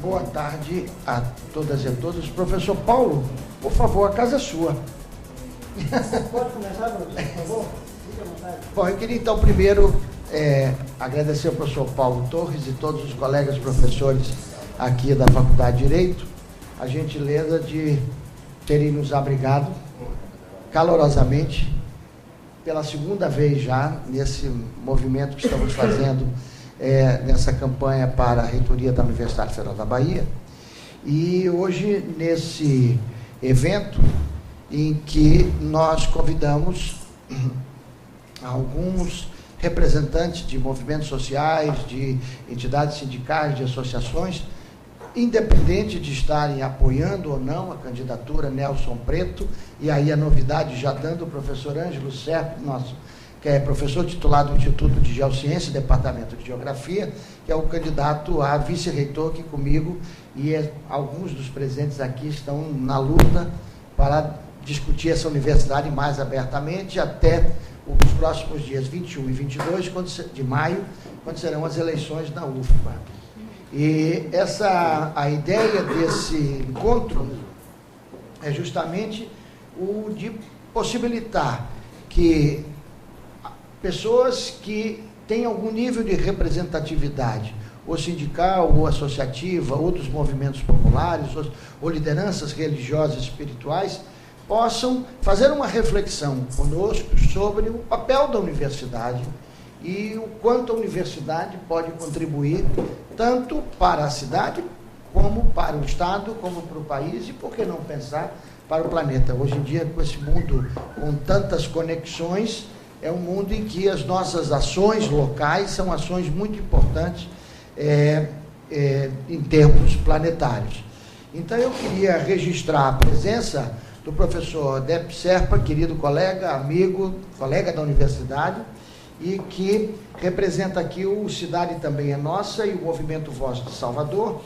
Boa tarde a todas e a todos. Professor Paulo, por favor, a casa é sua. Pode começar, professor, por favor? Fique à vontade. Bom, eu queria então primeiro agradecer ao professor Paulo Torres e todos os colegas professores aqui da Faculdade de Direito a gentileza de terem nos abrigado calorosamente pela segunda vez já nesse movimento que estamos fazendo nessa campanha para a reitoria da Universidade Federal da Bahia. E hoje, nesse evento em que nós convidamos alguns representantes de movimentos sociais, de entidades sindicais, de associações, independente de estarem apoiando ou não a candidatura Nelson Preto, e aí a novidade já dando o professor Ângelo Serpa, nosso, que é professor titular do Instituto de Geociência, Departamento de Geografia, que é o candidato a vice-reitor que comigo e alguns dos presentes aqui estão na luta para discutir essa universidade mais abertamente até os próximos dias 21 e 22 de maio, quando serão as eleições na UFBA. E a ideia desse encontro é justamente o de possibilitar que pessoas que têm algum nível de representatividade, ou sindical, ou associativa, ou dos movimentos populares, ou lideranças religiosas e espirituais, possam fazer uma reflexão conosco sobre o papel da universidade e o quanto a universidade pode contribuir tanto para a cidade, como para o Estado, como para o país, e por que não pensar para o planeta. Hoje em dia, com esse mundo com tantas conexões, é um mundo em que as nossas ações locais são ações muito importantes em termos planetários. Então, eu queria registrar a presença do professor Depp Serpa, querido colega, amigo, colega da universidade, e que representa aqui o Cidade Também é Nossa e o Movimento Voz de Salvador,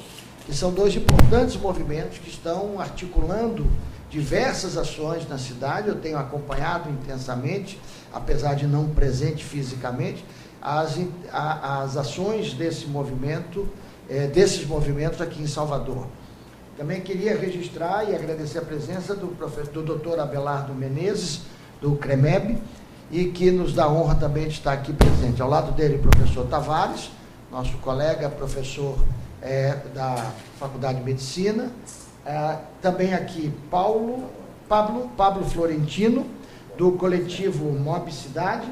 que são dois importantes movimentos que estão articulando diversas ações na cidade. Eu tenho acompanhado intensamente, apesar de não presente fisicamente, as ações desses movimentos aqui em Salvador. Também queria registrar e agradecer a presença do doutor Abelardo Menezes, do CREMEB, e que nos dá a honra também de estar aqui presente. Ao lado dele, o professor Tavares, nosso colega, professor da Faculdade de Medicina. Também aqui Pablo Florentino, do coletivo Mob Cidade,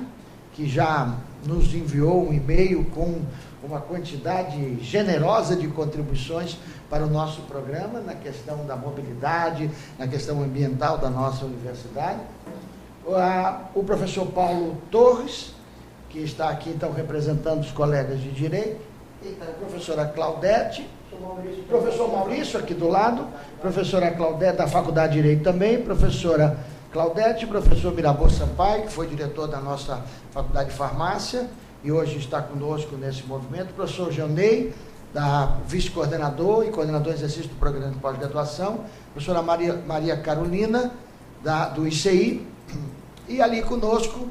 que já nos enviou um e-mail com uma quantidade generosa de contribuições para o nosso programa, na questão da mobilidade, na questão ambiental da nossa universidade. O professor Paulo Torres, que está aqui, então, representando os colegas de Direito, e a professora Claudete, professor Maurício, aqui do lado, professora Claudete, da Faculdade de Direito também, professora Claudete, professor Mirabô Sampaio, que foi diretor da nossa Faculdade de Farmácia, e hoje está conosco nesse movimento, professor Janei, da vice-coordenador e coordenador de exercício do programa de pós-graduação, professora Maria Carolina, do ICI, e ali conosco,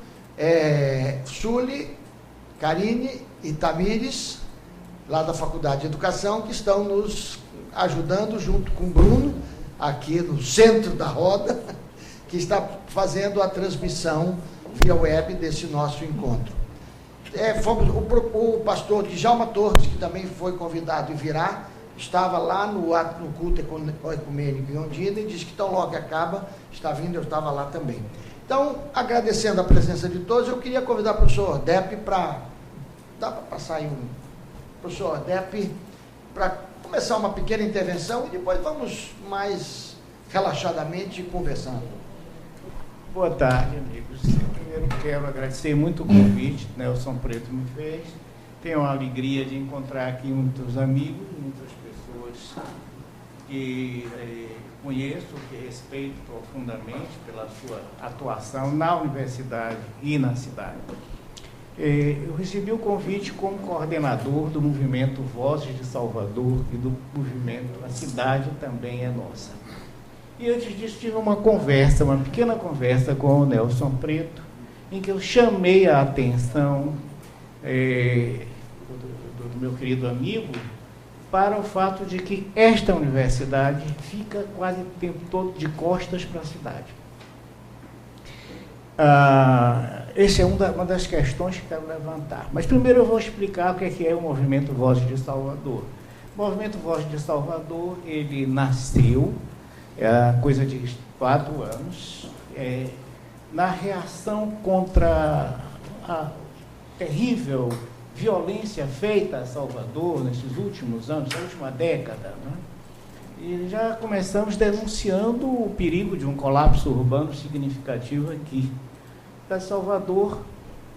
Suli, Karine e Tamires, lá da Faculdade de Educação, que estão nos ajudando, junto com o Bruno, aqui no centro da roda, que está fazendo a transmissão via web desse nosso encontro. O pastor Djalma Torres, que também foi convidado e virá, estava lá no culto ecumênico em Ondina e disse que tão logo que acaba, está vindo, eu estava lá também. Então, agradecendo a presença de todos, eu queria convidar o professor Depp para... Dá para passar aí professor Depp, para começar uma pequena intervenção e depois vamos mais relaxadamente conversando. Boa tarde, amigos. Primeiro quero agradecer muito o convite que Nelson Preto me fez. Tenho a alegria de encontrar aqui muitos amigos, muitas pessoas que conheço, que respeito profundamente pela sua atuação na universidade e na cidade. Eu recebi o convite como coordenador do movimento Vozes de Salvador e do movimento A Cidade Também é Nossa. E antes disso tive uma pequena conversa com o Nelson Preto, em que eu chamei a atenção do meu querido amigo para o fato de que esta universidade fica quase o tempo todo de costas para a cidade. Essa é uma das questões que quero levantar. Mas primeiro eu vou explicar o que é o Movimento Vozes de Salvador. O Movimento Vozes de Salvador, ele nasceu, coisa de 4 anos, na reação contra a terrível violência feita a Salvador nesses últimos anos, na última década, né? E já começamos denunciando o perigo de um colapso urbano significativo aqui. Salvador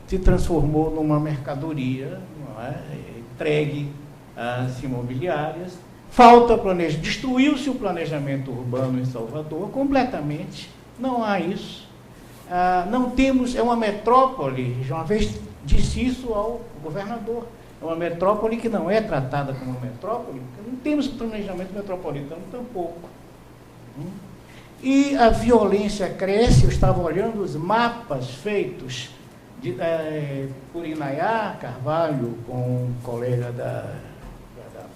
se transformou numa mercadoria, não é? Entregue às imobiliárias. Falta planejamento, destruiu-se o planejamento urbano em Salvador completamente, não há isso. Não temos, é uma metrópole, já uma vez disse isso ao governador, é uma metrópole que não é tratada como metrópole, porque não temos planejamento metropolitano tampouco. E a violência cresce. Eu estava olhando os mapas feitos por Inayá Carvalho, com um colega da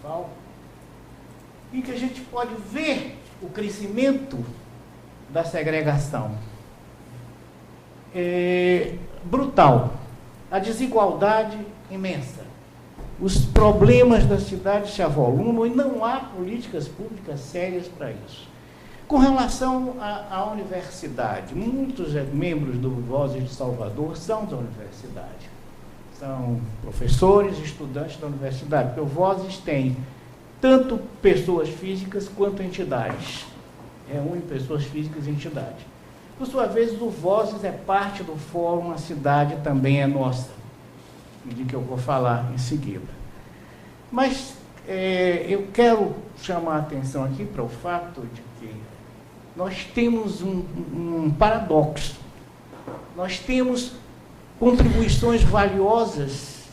FAO, em que a gente pode ver o crescimento da segregação. Brutal. A desigualdade imensa. Os problemas da cidade se avolumam e não há políticas públicas sérias para isso. Com relação à universidade, muitos membros do Vozes de Salvador são da universidade. São professores e estudantes da universidade, porque o Vozes tem tanto pessoas físicas quanto entidades. Reúne pessoas físicas e entidades. Por sua vez, o Vozes é parte do fórum A Cidade Também é Nossa, de que eu vou falar em seguida. Mas eu quero chamar a atenção aqui para o fato de que nós temos um paradoxo. Nós temos contribuições valiosas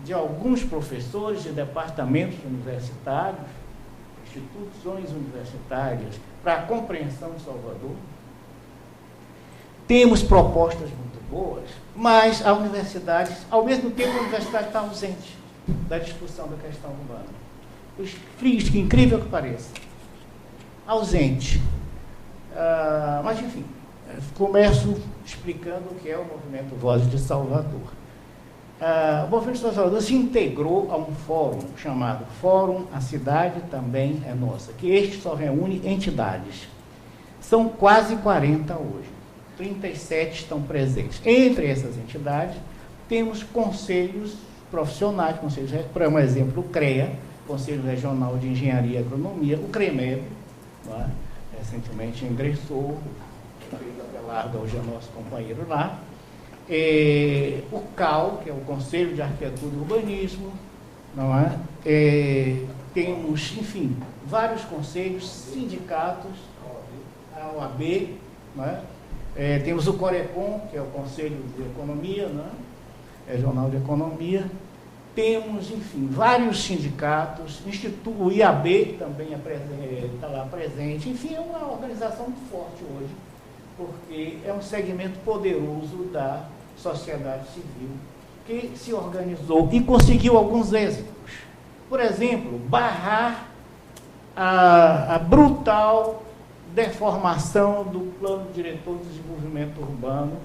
de alguns professores de departamentos universitários, instituições universitárias, para a compreensão de Salvador. Temos propostas muito boas, mas a universidade, ao mesmo tempo, a universidade está ausente da discussão da questão urbana. Que incrível que pareça. Ausente. Mas, enfim, começo explicando o que é o Movimento Vozes de Salvador. O Movimento de Salvador se integrou a um fórum chamado Fórum A Cidade Também é Nossa, que este só reúne entidades. São quase 40 hoje. 37 estão presentes. Entre essas entidades, temos conselhos profissionais, conselhos, por exemplo, o CREA, Conselho Regional de Engenharia e Agronomia, o CREMEB, recentemente ingressou, o Pedro Abelardo hoje é nosso companheiro lá, o CAL, que é o Conselho de Arquitetura e Urbanismo, não é? Temos, enfim, vários conselhos, sindicatos, a OAB, não é? Temos o CORECON, que é o Conselho de Economia, né? Regional de Economia. Temos, enfim, vários sindicatos, o IAB também está lá presente. Enfim, é uma organização muito forte hoje, porque é um segmento poderoso da sociedade civil que se organizou e conseguiu alguns êxitos. Por exemplo, barrar a brutal deformação do Plano Diretor de Desenvolvimento Urbano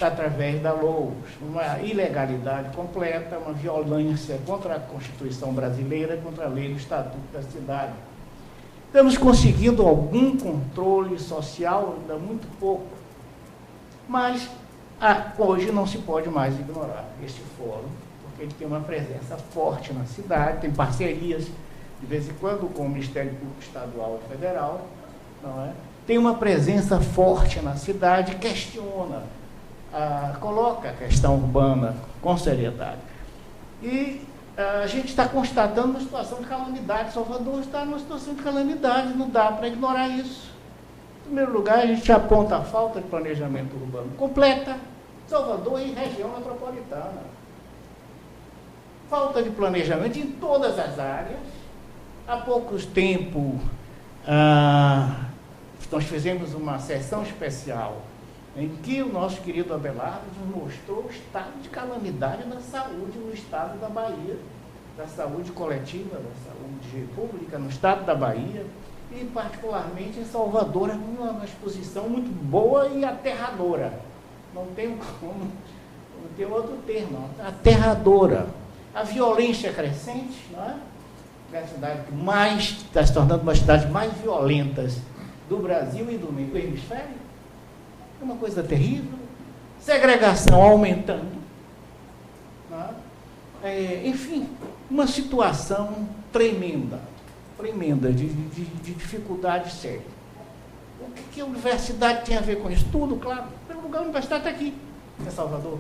através da LOUS, uma ilegalidade completa, uma violência contra a Constituição brasileira, contra a lei do Estatuto da Cidade. Estamos conseguindo algum controle social, ainda muito pouco, mas hoje não se pode mais ignorar este fórum, porque ele tem uma presença forte na cidade, tem parcerias, de vez em quando, com o Ministério Público Estadual e Federal, não é? Tem uma presença forte na cidade, questiona, coloca a questão urbana com seriedade. E a gente está constatando uma situação de calamidade. Salvador está numa situação de calamidade, não dá para ignorar isso. Em primeiro lugar, a gente aponta a falta de planejamento urbano completa, Salvador e região metropolitana. Falta de planejamento em todas as áreas. Há pouco tempo, nós fizemos uma sessão especial em que o nosso querido Abelardo nos mostrou o estado de calamidade da saúde no estado da Bahia. da saúde coletiva, da saúde pública no estado da Bahia e particularmente em Salvador, é uma exposição muito boa e aterradora. Não tem outro termo, aterradora. A violência crescente, não é? É a cidade que mais está se tornando uma das cidades mais violentas do Brasil e do hemisfério. É uma coisa terrível. Segregação aumentando. Não é? Enfim, uma situação tremenda de dificuldade séria. O que a universidade tem a ver com isso? Tudo, claro. Pelo lugar, a universidade está aqui, em Salvador.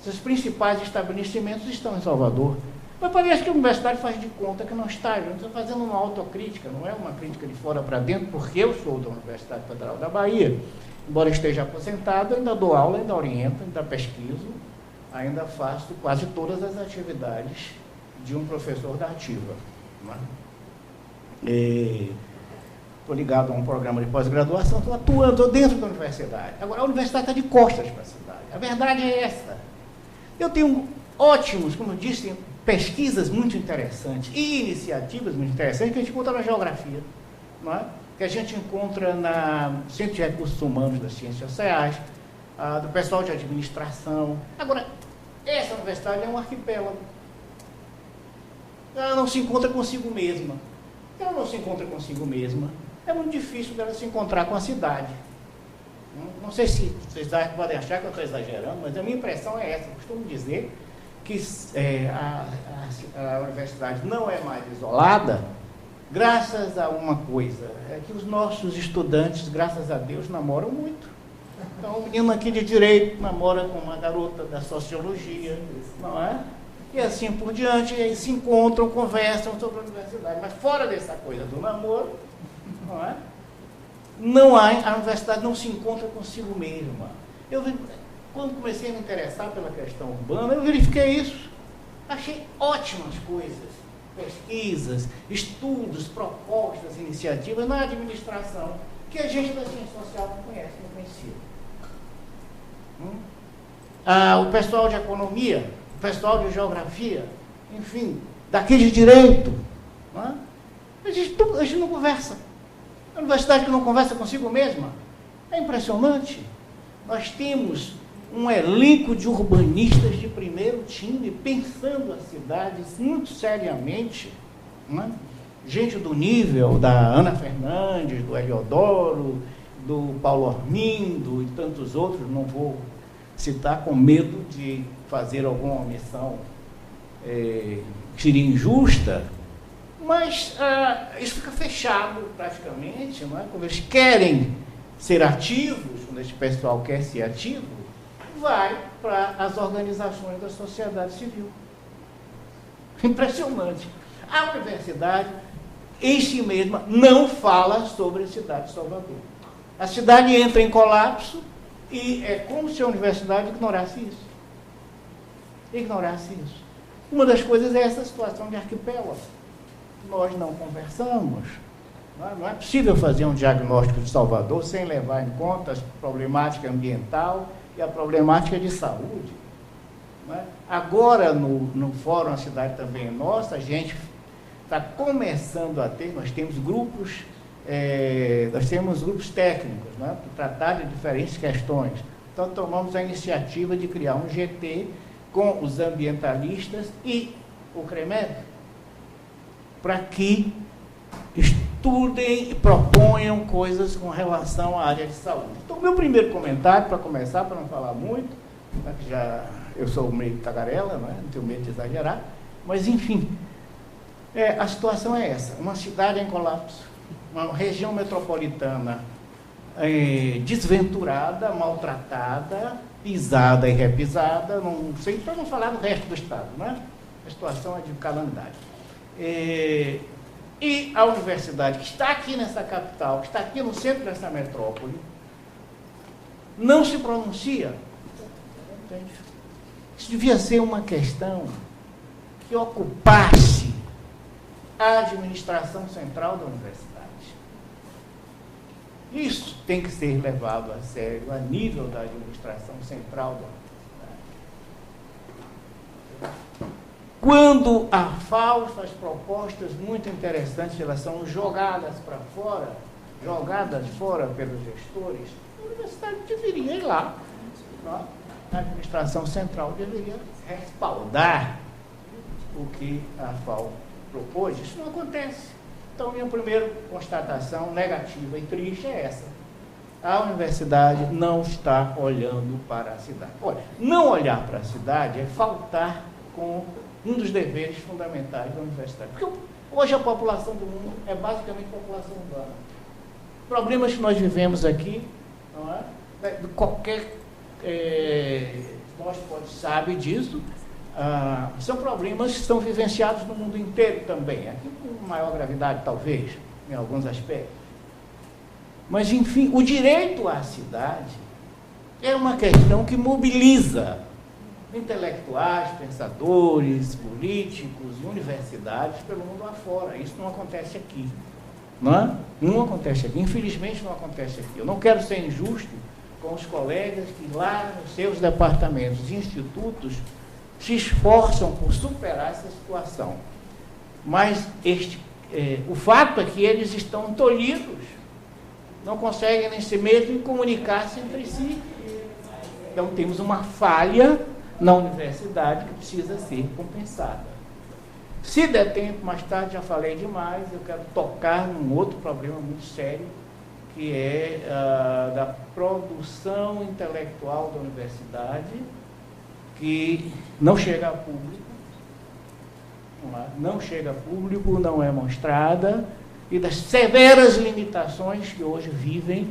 Seus principais estabelecimentos estão em Salvador. Mas parece que a universidade faz de conta que não está. Eu estou fazendo uma autocrítica, não é uma crítica de fora para dentro, porque eu sou da Universidade Federal da Bahia. Embora esteja aposentado, ainda dou aula, ainda oriento, ainda pesquiso, ainda faço quase todas as atividades de um professor da ativa. Estou ligado a um programa de pós-graduação, estou atuando dentro da universidade. Agora, a universidade está de costas para a cidade. A verdade é essa. Eu tenho ótimos, como eu disse, pesquisas muito interessantes e iniciativas muito interessantes que a gente encontra na geografia, não é? Que a gente encontra no Centro de Recursos Humanos das Ciências Sociais, do pessoal de administração. Agora, essa universidade é um arquipélago. Ela não se encontra consigo mesma. Ela não se encontra consigo mesma. É muito difícil dela se encontrar com a cidade. Não sei se vocês podem achar que eu estou exagerando, mas a minha impressão é essa. Eu costumo dizer que a universidade não é mais isolada graças a uma coisa, é que os nossos estudantes, graças a Deus, namoram muito. Então, o menino aqui de direito namora com uma garota da sociologia, não é? E assim por diante, e aí se encontram, conversam sobre a universidade. Mas fora dessa coisa do namoro, não é? A universidade não se encontra consigo mesma. Quando comecei a me interessar pela questão urbana, eu verifiquei isso. Achei ótimas coisas, pesquisas, estudos, propostas, iniciativas na administração, que a gente da ciência social não conhece, não conhecia. O pessoal de economia, o pessoal de geografia, enfim, daqui de direito, não é? A gente não conversa. A universidade que não conversa consigo mesma é impressionante. Nós temos um elenco de urbanistas de primeiro time, pensando as cidades muito seriamente, não é? Gente do nível da Ana Fernandes, do Heliodoro, do Paulo Armindo e tantos outros, não vou citar com medo de fazer alguma omissão que seria injusta, mas isso fica fechado praticamente, não é? Quando eles querem ser ativos, quando esse pessoal quer ser ativo, vai para as organizações da sociedade civil. Impressionante. A universidade, em si mesma, não fala sobre a cidade de Salvador. A cidade entra em colapso e é como se a universidade ignorasse isso. Ignorasse isso. Uma das coisas é essa situação de arquipélago. Nós não conversamos. Não é possível fazer um diagnóstico de Salvador sem levar em conta a problemática ambiental e a problemática de saúde. Não é? Agora, no Fórum A Cidade Também é Nossa, a gente está começando a ter, nós temos grupos técnicos, né, para tratar de diferentes questões. Então, tomamos a iniciativa de criar um GT com os ambientalistas e o CREMED, para que estudem e proponham coisas com relação à área de saúde. Então, meu primeiro comentário, para começar, para não falar muito, né, que eu sou meio tagarela, não tenho medo de exagerar, mas, enfim, a situação é essa. Uma cidade em colapso, uma região metropolitana desventurada, maltratada, pisada e repisada, não sei, para não falar do resto do estado, né? A situação é de calamidade. E a universidade, que está aqui nessa capital, que está aqui no centro dessa metrópole, não se pronuncia. Isso devia ser uma questão que ocupasse a administração central da universidade. Isso tem que ser levado a sério a nível da administração central da universidade. Quando a FAO faz propostas muito interessantes, elas são jogadas fora pelos gestores, a universidade deveria ir lá, a administração central deveria respaldar o que a FAO propôs. Isso não acontece. Então, minha primeira constatação negativa e triste é essa. A universidade não está olhando para a cidade. Olha, não olhar para a cidade é faltar com um dos deveres fundamentais da universidade. Porque hoje a população do mundo é basicamente população urbana. Problemas que nós vivemos aqui, não é? Nós sabe disso, são problemas que são vivenciados no mundo inteiro também, aqui com maior gravidade talvez, em alguns aspectos. Mas, enfim, o direito à cidade é uma questão que mobiliza intelectuais, pensadores, políticos e universidades pelo mundo afora. Isso não acontece aqui. Não acontece aqui. Infelizmente, não acontece aqui. Eu não quero ser injusto com os colegas que lá nos seus departamentos e institutos se esforçam por superar essa situação. Mas o fato é que eles estão tolhidos, não conseguem nem si mesmos comunicar-se entre si. Então, temos uma falha na universidade que precisa ser compensada. Se der tempo, mais tarde, já falei demais, eu quero tocar num outro problema muito sério, que é da produção intelectual da universidade, que não chega a público, não é mostrada, e das severas limitações que hoje vivem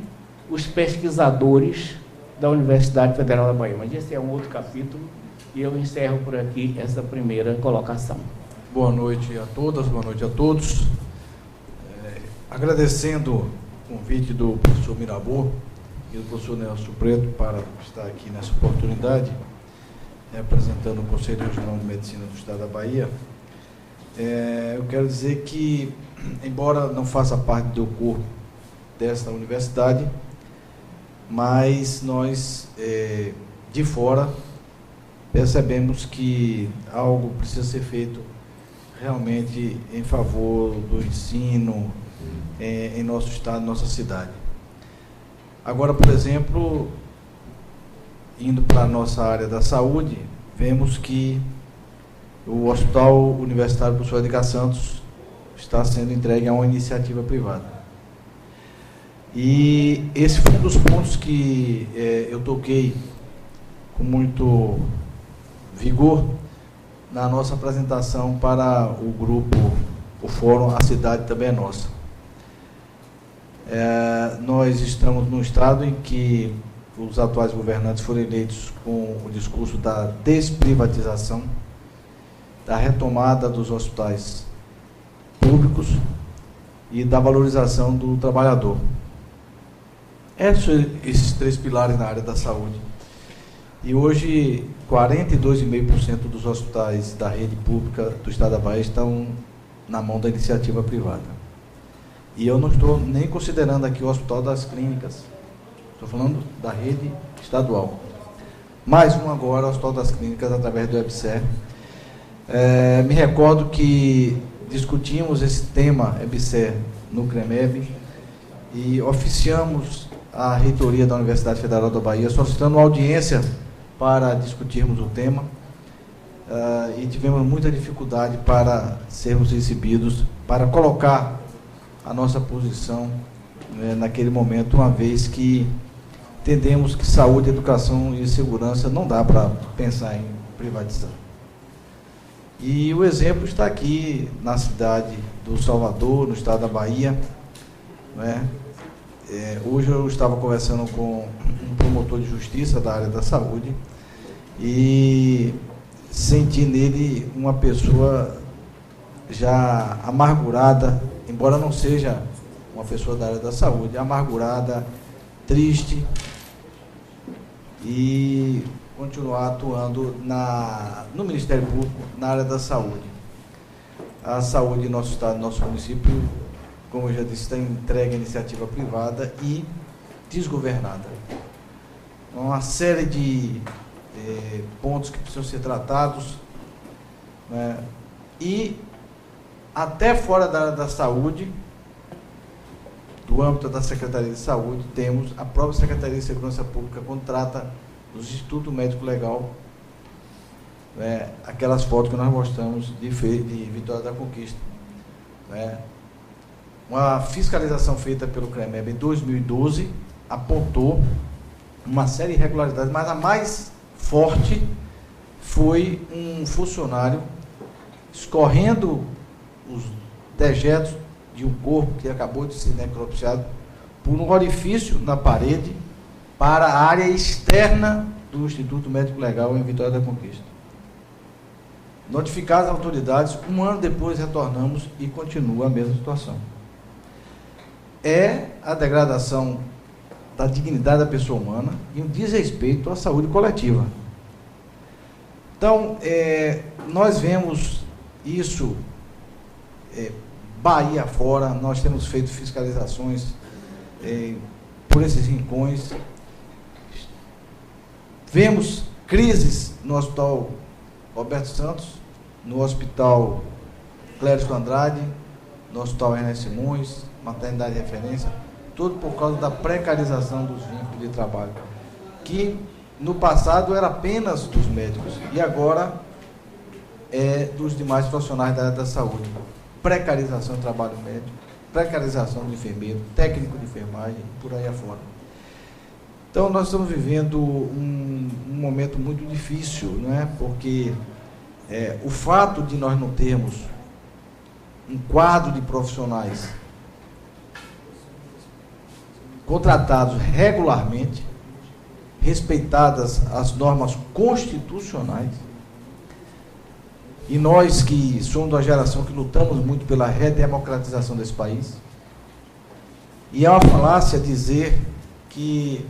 os pesquisadores da Universidade Federal da Bahia. Mas esse é um outro capítulo, e eu encerro por aqui essa primeira colocação. Boa noite a todas, boa noite a todos. Agradecendo o convite do professor Mirabô e do professor Nelson Preto para estar aqui nessa oportunidade, representando o Conselho Regional de Medicina do Estado da Bahia. Eu quero dizer que, embora não faça parte do corpo desta universidade, mas nós, de fora, percebemos que algo precisa ser feito realmente em favor do ensino em nosso estado, nossa cidade. Agora, por exemplo, indo para a nossa área da saúde, vemos que o Hospital Universitário Professor Edgar Santos está sendo entregue a uma iniciativa privada. E esse foi um dos pontos que eu toquei com muito vigor na nossa apresentação para o grupo, o Fórum A Cidade Também é Nossa. Nós estamos num estado em que os atuais governantes foram eleitos com o discurso da desprivatização, da retomada dos hospitais públicos e da valorização do trabalhador. Esses três pilares na área da saúde. E hoje, 42,5% dos hospitais da rede pública do Estado da Bahia estão na mão da iniciativa privada. E eu não estou nem considerando aqui o Hospital das Clínicas, estou falando da rede estadual. Mais um agora, o Hospital das Clínicas, através do EBSER. Me recordo que discutimos esse tema, EBSER, no CREMEB, e oficiamos a reitoria da Universidade Federal da Bahia, solicitando uma audiência para discutirmos o tema, e tivemos muita dificuldade para sermos recebidos, para colocar a nossa posição naquele momento, uma vez que entendemos que saúde, educação e segurança não dá para pensar em privatizar. E o exemplo está aqui na cidade do Salvador, no estado da Bahia, né? Hoje eu estava conversando com um promotor de justiça da área da saúde e senti nele uma pessoa já amargurada, embora não seja uma pessoa da área da saúde, amargurada, triste, e continuar atuando no Ministério Público, na área da saúde. A saúde em nosso estado, nosso município, como eu já disse, está entregue à iniciativa privada e desgovernada. Uma série de pontos que precisam ser tratados, né? E até fora da área da saúde, do âmbito da Secretaria de Saúde, temos a própria Secretaria de Segurança Pública contrata do Instituto Médico Legal, né, aquelas fotos que nós mostramos de Vitória da Conquista, né? Uma fiscalização feita pelo CREMEB em 2012 apontou uma série de irregularidades, mas a mais forte foi um funcionário escorrendo os dejetos de um corpo que acabou de ser necropsiado por um orifício na parede para a área externa do Instituto Médico Legal em Vitória da Conquista. Notificadas as autoridades, um ano depois retornamos e continua a mesma situação. É a degradação da dignidade da pessoa humana e um desrespeito à saúde coletiva. Então, nós vemos isso Bahia fora, nós temos feito fiscalizações por esses rincões. Vemos crises no Hospital Roberto Santos, no Hospital Clérigo Andrade, no Hospital Ernesto Simões, Maternidade de Referência, tudo por causa da precarização dos vínculos de trabalho, que no passado era apenas dos médicos e agora é dos demais profissionais da área da saúde. Precarização do trabalho médico, precarização do enfermeiro, técnico de enfermagem, por aí afora. Então, nós estamos vivendo um momento muito difícil, não é? Porque o fato de nós não termos um quadro de profissionais contratados regularmente, respeitadas as normas constitucionais, e nós que somos da geração que lutamos muito pela redemocratização desse país, e é uma falácia dizer que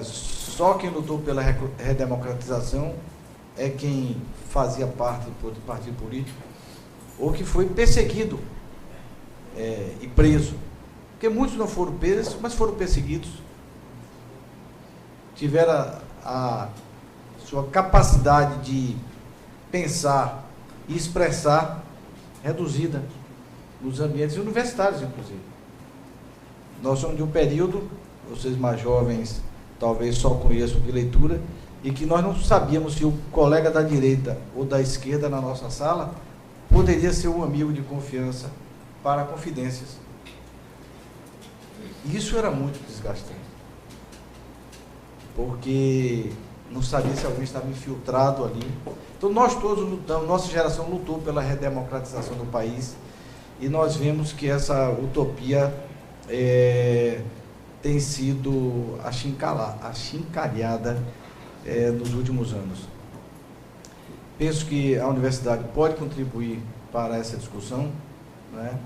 só quem lutou pela redemocratização é quem fazia parte do partido político, ou que foi perseguido e preso. Porque muitos não foram presos, mas foram perseguidos. Tiveram a sua capacidade de pensar e expressar reduzida nos ambientes universitários, inclusive. Nós somos de um período, vocês mais jovens talvez só conheçam de leitura, e que nós não sabíamos se o colega da direita ou da esquerda na nossa sala poderia ser um amigo de confiança para confidências. Isso era muito desgastante, porque não sabia se alguém estava infiltrado ali. Então nós todos lutamos, nossa geração lutou pela redemocratização do país, e nós vemos que essa utopia tem sido achincalhada nos últimos anos. Penso que a universidade pode contribuir para essa discussão, né,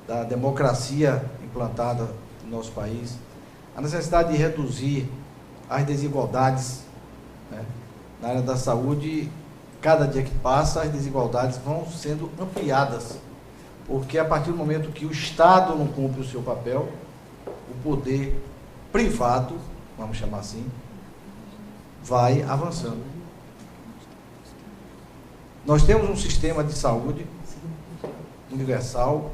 da democracia implantada no nosso país, a necessidade de reduzir as desigualdades, né, na área da saúde. Cada dia que passa, as desigualdades vão sendo ampliadas, porque a partir do momento que o Estado não cumpre o seu papel, o poder privado, vamos chamar assim, vai avançando. Nós temos um sistema de saúde universal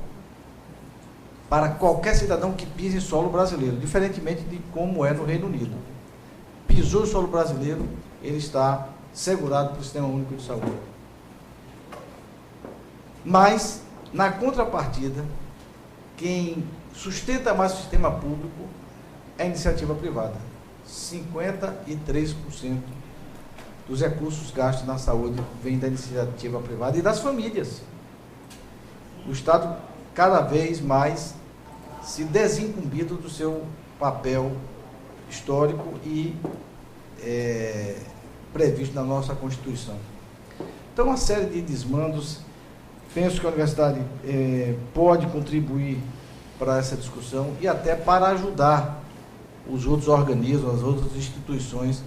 para qualquer cidadão que pise em solo brasileiro, diferentemente de como é no Reino Unido. Pisou em solo brasileiro, ele está segurado pelo Sistema Único de Saúde. Mas, na contrapartida, quem sustenta mais o sistema público é a iniciativa privada. 53% dos recursos gastos na saúde vem da iniciativa privada e das famílias. O Estado cada vez mais se desincumbido do seu papel histórico e previsto na nossa Constituição. Então, uma série de desmandos. Penso que a universidade pode contribuir para essa discussão e até para ajudar os outros organismos, as outras instituições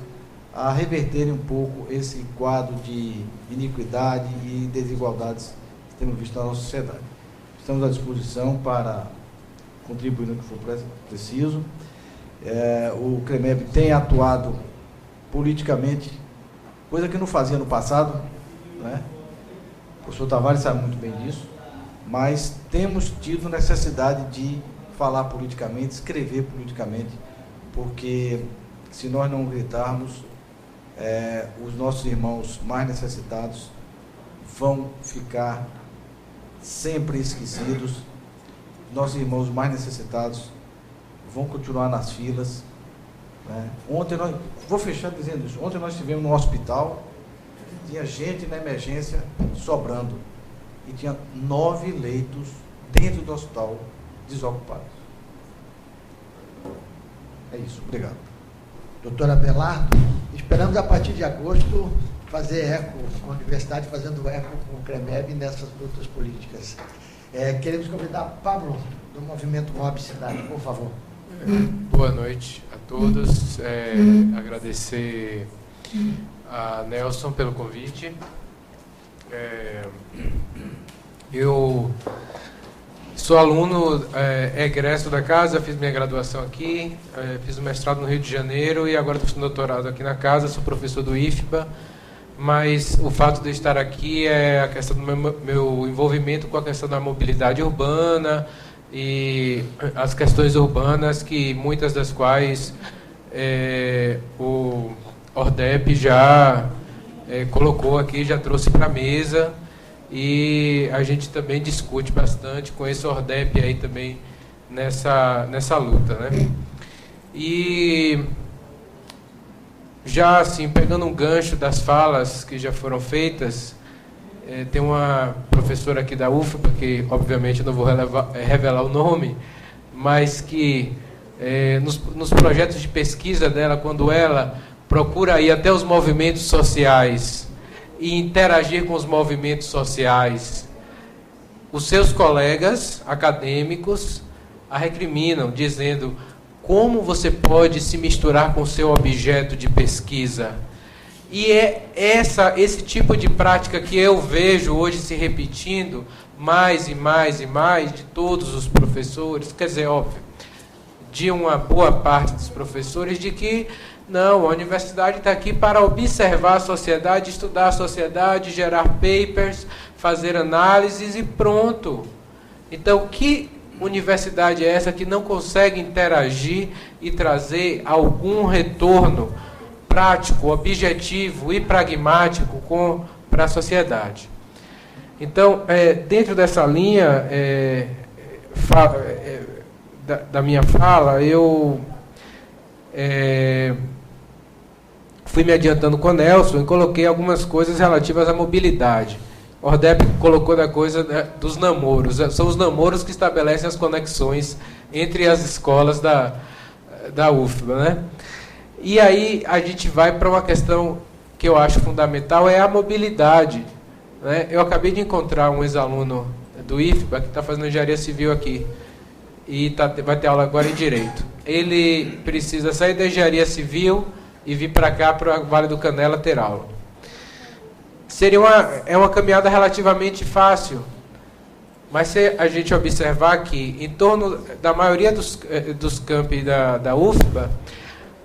a reverterem um pouco esse quadro de iniquidade e desigualdades que temos visto na nossa sociedade. Estamos à disposição para contribuir no que for preciso. O CREMEB tem atuado politicamente, coisa que não fazia no passado. né? O professor Tavares sabe muito bem disso, mas temos tido necessidade de falar politicamente, escrever politicamente, porque se nós não gritarmos, os nossos irmãos mais necessitados vão ficar sempre esquecidos, nossos irmãos mais necessitados vão continuar nas filas, né? Vou fechar dizendo isso, ontem nós estivemos no hospital, tinha gente na emergência sobrando, e tinha 9 leitos dentro do hospital desocupados. É isso, obrigado. Doutora Abelardo, esperamos a partir de agosto fazer eco com a universidade, fazendo eco com o CREMEB nessas lutas políticas. Queremos convidar Pablo, do Movimento Mob Cidade, por favor. Boa noite a todos. Agradecer a Nelson pelo convite. Eu sou aluno egresso da casa, fiz minha graduação aqui, fiz o mestrado no Rio de Janeiro e agora estou fazendo doutorado aqui na casa, sou professor do IFBA, mas o fato de eu estar aqui é a questão do meu envolvimento com a questão da mobilidade urbana e as questões urbanas, que muitas das quais o ORDEP já colocou aqui, já trouxe para a mesa, e a gente também discute bastante com esse ORDEP aí também nessa luta, né? E já assim, pegando um gancho das falas que já foram feitas, tem uma professora aqui da UFBA, que obviamente eu não vou revelar o nome, mas que nos projetos de pesquisa dela, quando ela procura ir até os movimentos sociais e interagir com os movimentos sociais, os seus colegas acadêmicos a recriminam, dizendo: como você pode se misturar com o seu objeto de pesquisa? E é esse tipo de prática que eu vejo hoje se repetindo mais e mais e mais de todos os professores, quer dizer, óbvio, de uma boa parte dos professores, de que não, a universidade está aqui para observar a sociedade, estudar a sociedade, gerar papers, fazer análises e pronto. Então, que universidade é essa que não consegue interagir e trazer algum retorno prático, objetivo e pragmático para a sociedade? Então, dentro dessa linha da minha fala, eu fui me adiantando com o Nelson e coloquei algumas coisas relativas à mobilidade. O ORDEP colocou da coisa dos namoros. São os namoros que estabelecem as conexões entre as escolas da UFBA, né? E aí a gente vai para uma questão que eu acho fundamental, é a mobilidade, né? Eu acabei de encontrar um ex-aluno do IFBA que está fazendo engenharia civil aqui e vai ter aula agora em Direito. Ele precisa sair da engenharia civil e vir para cá, para o Vale do Canela, ter aula. Seria uma caminhada relativamente fácil, mas se a gente observar que, em torno da maioria dos campi da UFBA,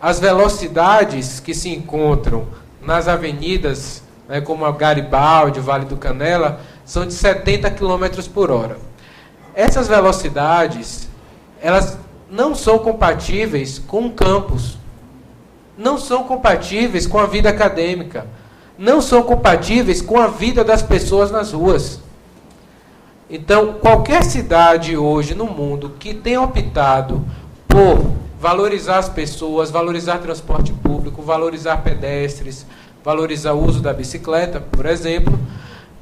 as velocidades que se encontram nas avenidas, né, como a Garibaldi, o Vale do Canela, são de 70 km por hora. Essas velocidades, elas não são compatíveis com o campus, não são compatíveis com a vida acadêmica, não são compatíveis com a vida das pessoas nas ruas. Então, qualquer cidade hoje no mundo que tenha optado por valorizar as pessoas, valorizar transporte público, valorizar pedestres, valorizar o uso da bicicleta, por exemplo,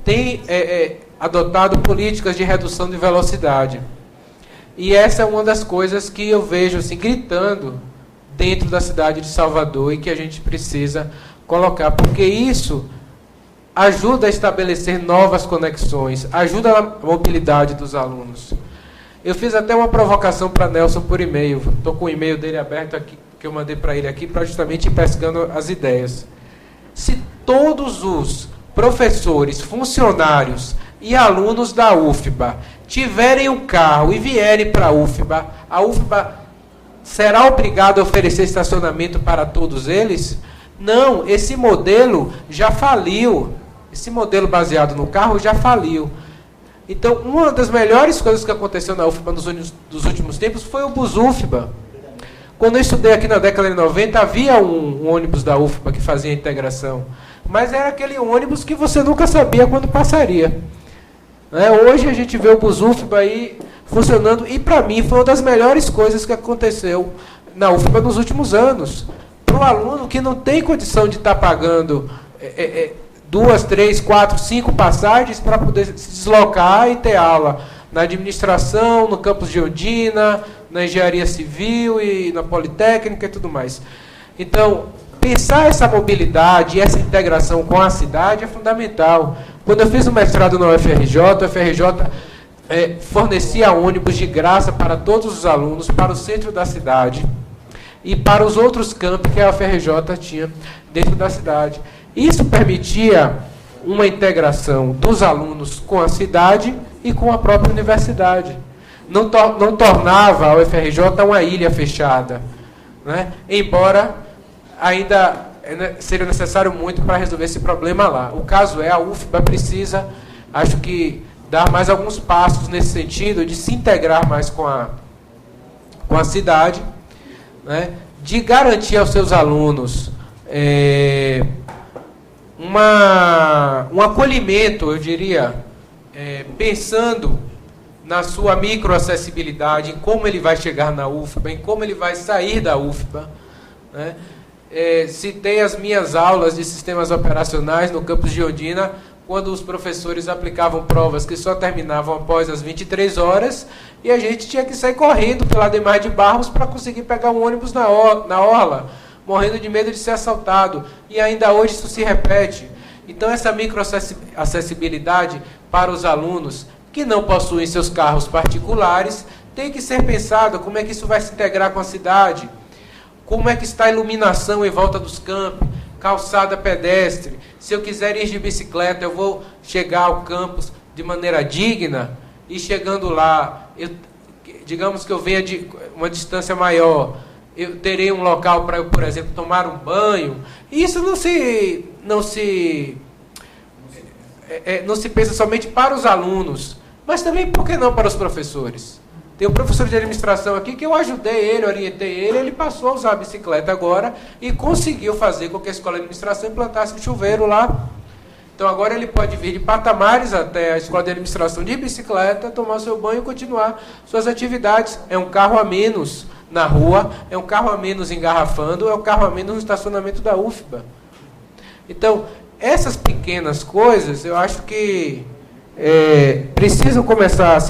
tem adotado políticas de redução de velocidade. E essa é uma das coisas que eu vejo assim, gritando dentro da cidade de Salvador e que a gente precisa colocar, porque isso ajuda a estabelecer novas conexões, ajuda a mobilidade dos alunos. Eu fiz até uma provocação para Nelson por e-mail, estou com o e-mail dele aberto aqui, que eu mandei para ele aqui, para justamente ir pescando as ideias. Se todos os professores, funcionários e alunos da UFBA tiverem um carro e vierem para a UFBA será obrigada a oferecer estacionamento para todos eles? Não, esse modelo já faliu. esse modelo baseado no carro já faliu. Então, uma das melhores coisas que aconteceu na UFBA nos últimos tempos foi o BusUFBA. Quando eu estudei aqui na década de 90, havia um ônibus da UFBA que fazia a integração. Mas era aquele ônibus que você nunca sabia quando passaria. Hoje a gente vê o BusUFBA aí funcionando, e para mim foi uma das melhores coisas que aconteceu na UFBA nos últimos anos. Para o aluno que não tem condição de estar pagando 2, 3, 4, 5 passagens para poder se deslocar e ter aula na administração, no campus de Ondina, na engenharia civil e na Politécnica e tudo mais. Então, pensar essa mobilidade e essa integração com a cidade é fundamental. Quando eu fiz o mestrado na UFRJ, a UFRJ fornecia ônibus de graça para todos os alunos, para o centro da cidade e para os outros campos que a UFRJ tinha dentro da cidade. Isso permitia uma integração dos alunos com a cidade e com a própria universidade. Não tornava a UFRJ uma ilha fechada, né? Embora ainda seria necessário muito para resolver esse problema lá. O caso é, a UFBA precisa, acho que, dar mais alguns passos nesse sentido, de se integrar mais com a cidade, né? De garantir aos seus alunos um acolhimento, eu diria, pensando na sua microacessibilidade, em como ele vai chegar na UFBA, em como ele vai sair da UFBA, né? Citei as minhas aulas de sistemas operacionais no campus de Ondina, quando os professores aplicavam provas que só terminavam após as 23 horas, e a gente tinha que sair correndo pela Ademar de Barros para conseguir pegar um ônibus na orla, morrendo de medo de ser assaltado. E ainda hoje isso se repete. Então, essa microacessibilidade para os alunos que não possuem seus carros particulares tem que ser pensada como é que isso vai se integrar com a cidade, como é que está a iluminação em volta dos campos, calçada pedestre. Se eu quiser ir de bicicleta, eu vou chegar ao campus de maneira digna, e chegando lá, digamos que eu venha de uma distância maior, eu terei um local para eu, por exemplo, tomar um banho. E isso não se pensa somente para os alunos, mas também, por que não, para os professores? Tem um professor de administração aqui que eu ajudei ele, orientei ele, ele passou a usar a bicicleta agora e conseguiu fazer com que a escola de administração implantasse um chuveiro lá. Então agora ele pode vir de Patamares até a escola de administração de bicicleta, tomar seu banho e continuar suas atividades. É um carro a menos na rua, é um carro a menos engarrafando, é um carro a menos no estacionamento da UFBA. Então, essas pequenas coisas, eu acho que precisam começar a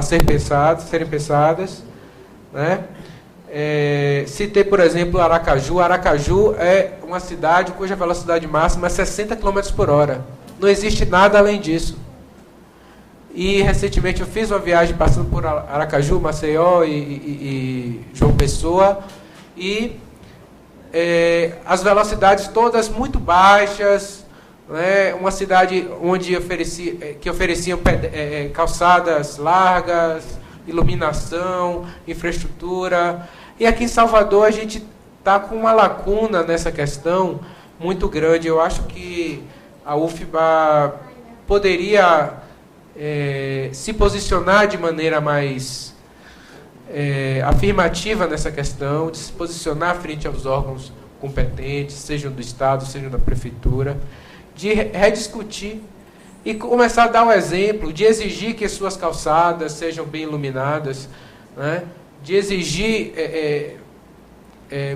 serem pensadas, né? Citei, por exemplo, Aracaju. Aracaju é uma cidade cuja velocidade máxima é 60 km por hora. Não existe nada além disso. E, recentemente, eu fiz uma viagem passando por Aracaju, Maceió e João Pessoa, e as velocidades todas muito baixas, né? Uma cidade onde ofereciam calçadas largas, iluminação, infraestrutura. E aqui em Salvador a gente está com uma lacuna nessa questão muito grande. Eu acho que a UFBA poderia se posicionar de maneira mais afirmativa nessa questão, de se posicionar frente aos órgãos competentes, sejam do Estado, sejam da Prefeitura, de rediscutir e começar a dar o exemplo, de exigir que as suas calçadas sejam bem iluminadas, né? De exigir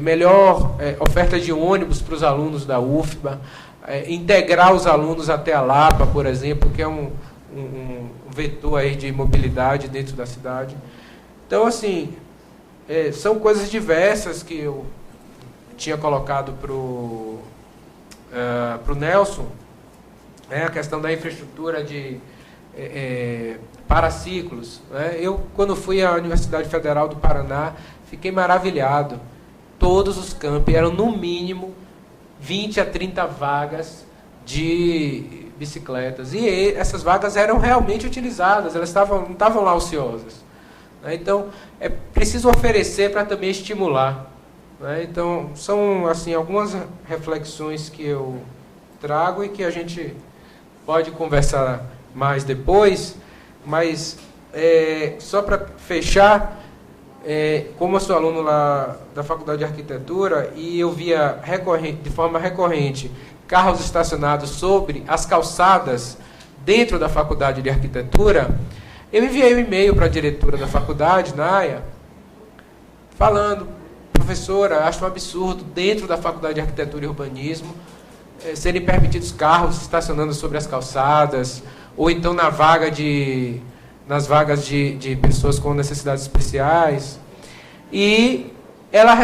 melhor oferta de ônibus para os alunos da UFBA, integrar os alunos até a Lapa, por exemplo, que é um vetor aí de mobilidade dentro da cidade. Então, assim, são coisas diversas que eu tinha colocado para o Nelson, a questão da infraestrutura de paraciclos, né? Eu, quando fui à Universidade Federal do Paraná, fiquei maravilhado. Todos os campi eram, no mínimo, 20 a 30 vagas de bicicletas. E essas vagas eram realmente utilizadas, elas não estavam lá ociosas, né? Então, é preciso oferecer para também estimular, né? Então, são assim, algumas reflexões que eu trago e que a gente pode conversar mais depois, mas só para fechar, como eu sou aluno lá da Faculdade de Arquitetura e eu via de forma recorrente carros estacionados sobre as calçadas dentro da Faculdade de Arquitetura, eu enviei um e-mail para a diretora da faculdade, Naya, falando: professora, acho um absurdo dentro da Faculdade de Arquitetura e Urbanismo serem permitidos carros estacionando sobre as calçadas, ou então nas vagas de pessoas com necessidades especiais. E ela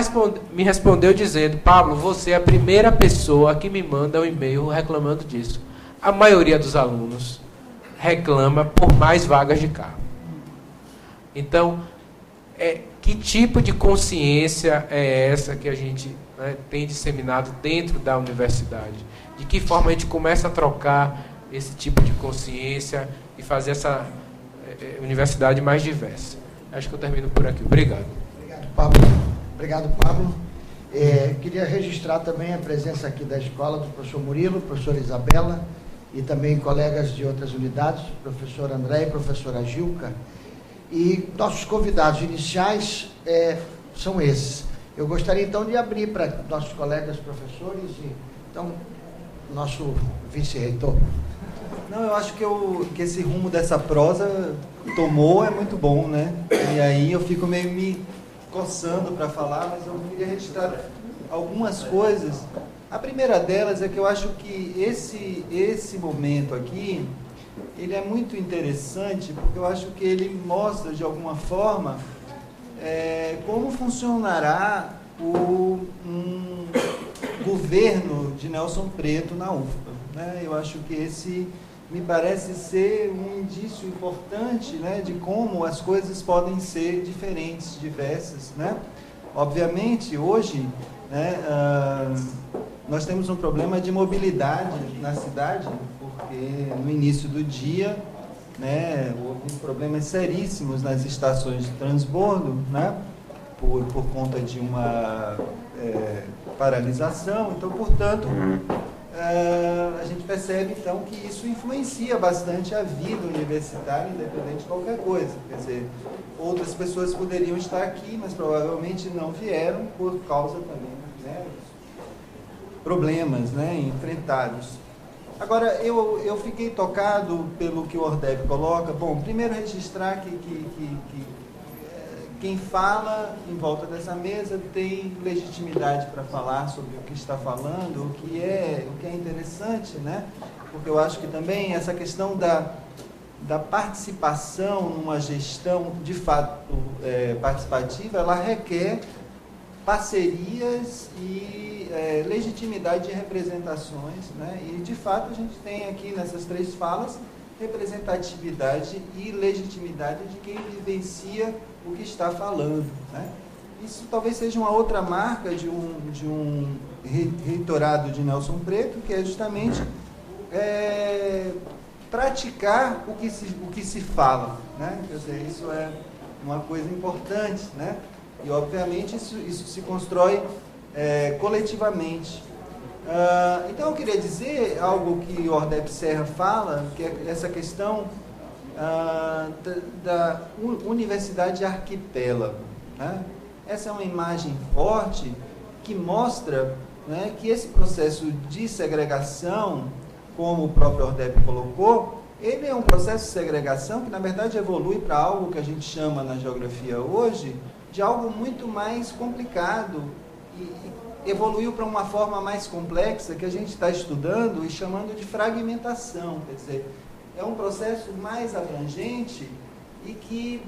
me respondeu dizendo: Pablo, você é a primeira pessoa que me manda um e-mail reclamando disso. A maioria dos alunos reclama por mais vagas de carro. Então, que tipo de consciência é essa que a gente tem disseminado dentro da universidade? De que forma a gente começa a trocar esse tipo de consciência e fazer essa universidade mais diversa? Acho que eu termino por aqui. Obrigado. Obrigado, Pablo. Obrigado, Pablo. Queria registrar também a presença aqui da escola do professor Murilo, professora Isabela, e também colegas de outras unidades, professor André e professora Gilca. E nossos convidados iniciais são esses. Eu gostaria, então, de abrir para nossos colegas professores e, então, nosso vice-reitor. Não, eu acho que esse rumo dessa prosa tomou é muito bom, né? E aí eu fico meio me coçando para falar, mas eu queria registrar algumas coisas. A primeira delas é que eu acho que esse momento aqui, ele é muito interessante, porque eu acho que ele mostra, de alguma forma, como funcionará um governo de Nelson Preto na UFPA, né? Eu acho que esse me parece ser um indício importante, né, de como as coisas podem ser diferentes, diversas, né? Obviamente, hoje, né, nós temos um problema de mobilidade na cidade, porque no início do dia, né, houve problemas seríssimos nas estações de transbordo, né, por conta de uma paralisação. Então, portanto, a gente percebe, então, que isso influencia bastante a vida universitária, independente de qualquer coisa. Quer dizer, outras pessoas poderiam estar aqui, mas provavelmente não vieram por causa também, né, problemas, né, enfrentados. Agora, eu fiquei tocado pelo que o Ordep coloca. Bom, primeiro registrar que quem fala em volta dessa mesa tem legitimidade para falar sobre o que está falando, o que é interessante, né? Porque eu acho que também essa questão da participação numa gestão de fato participativa, ela requer parcerias e legitimidade de representações, né? E de fato a gente tem aqui nessas três falas representatividade e legitimidade de quem vivencia o que está falando, né? Isso talvez seja uma outra marca de um reitorado de Nelson Preto, que é justamente praticar o que se fala, né? Quer dizer, isso é uma coisa importante, né? E obviamente isso se constrói coletivamente. Então eu queria dizer algo que o Ordep Serra fala, que é essa questão da universidade arquipélago, né? Essa é uma imagem forte que mostra, né, que esse processo de segregação, como o próprio Ordep colocou, ele é um processo de segregação que na verdade evolui para algo que a gente chama na geografia hoje de algo muito mais complicado e evoluiu para uma forma mais complexa que a gente está estudando e chamando de fragmentação. Quer dizer, é um processo mais abrangente e que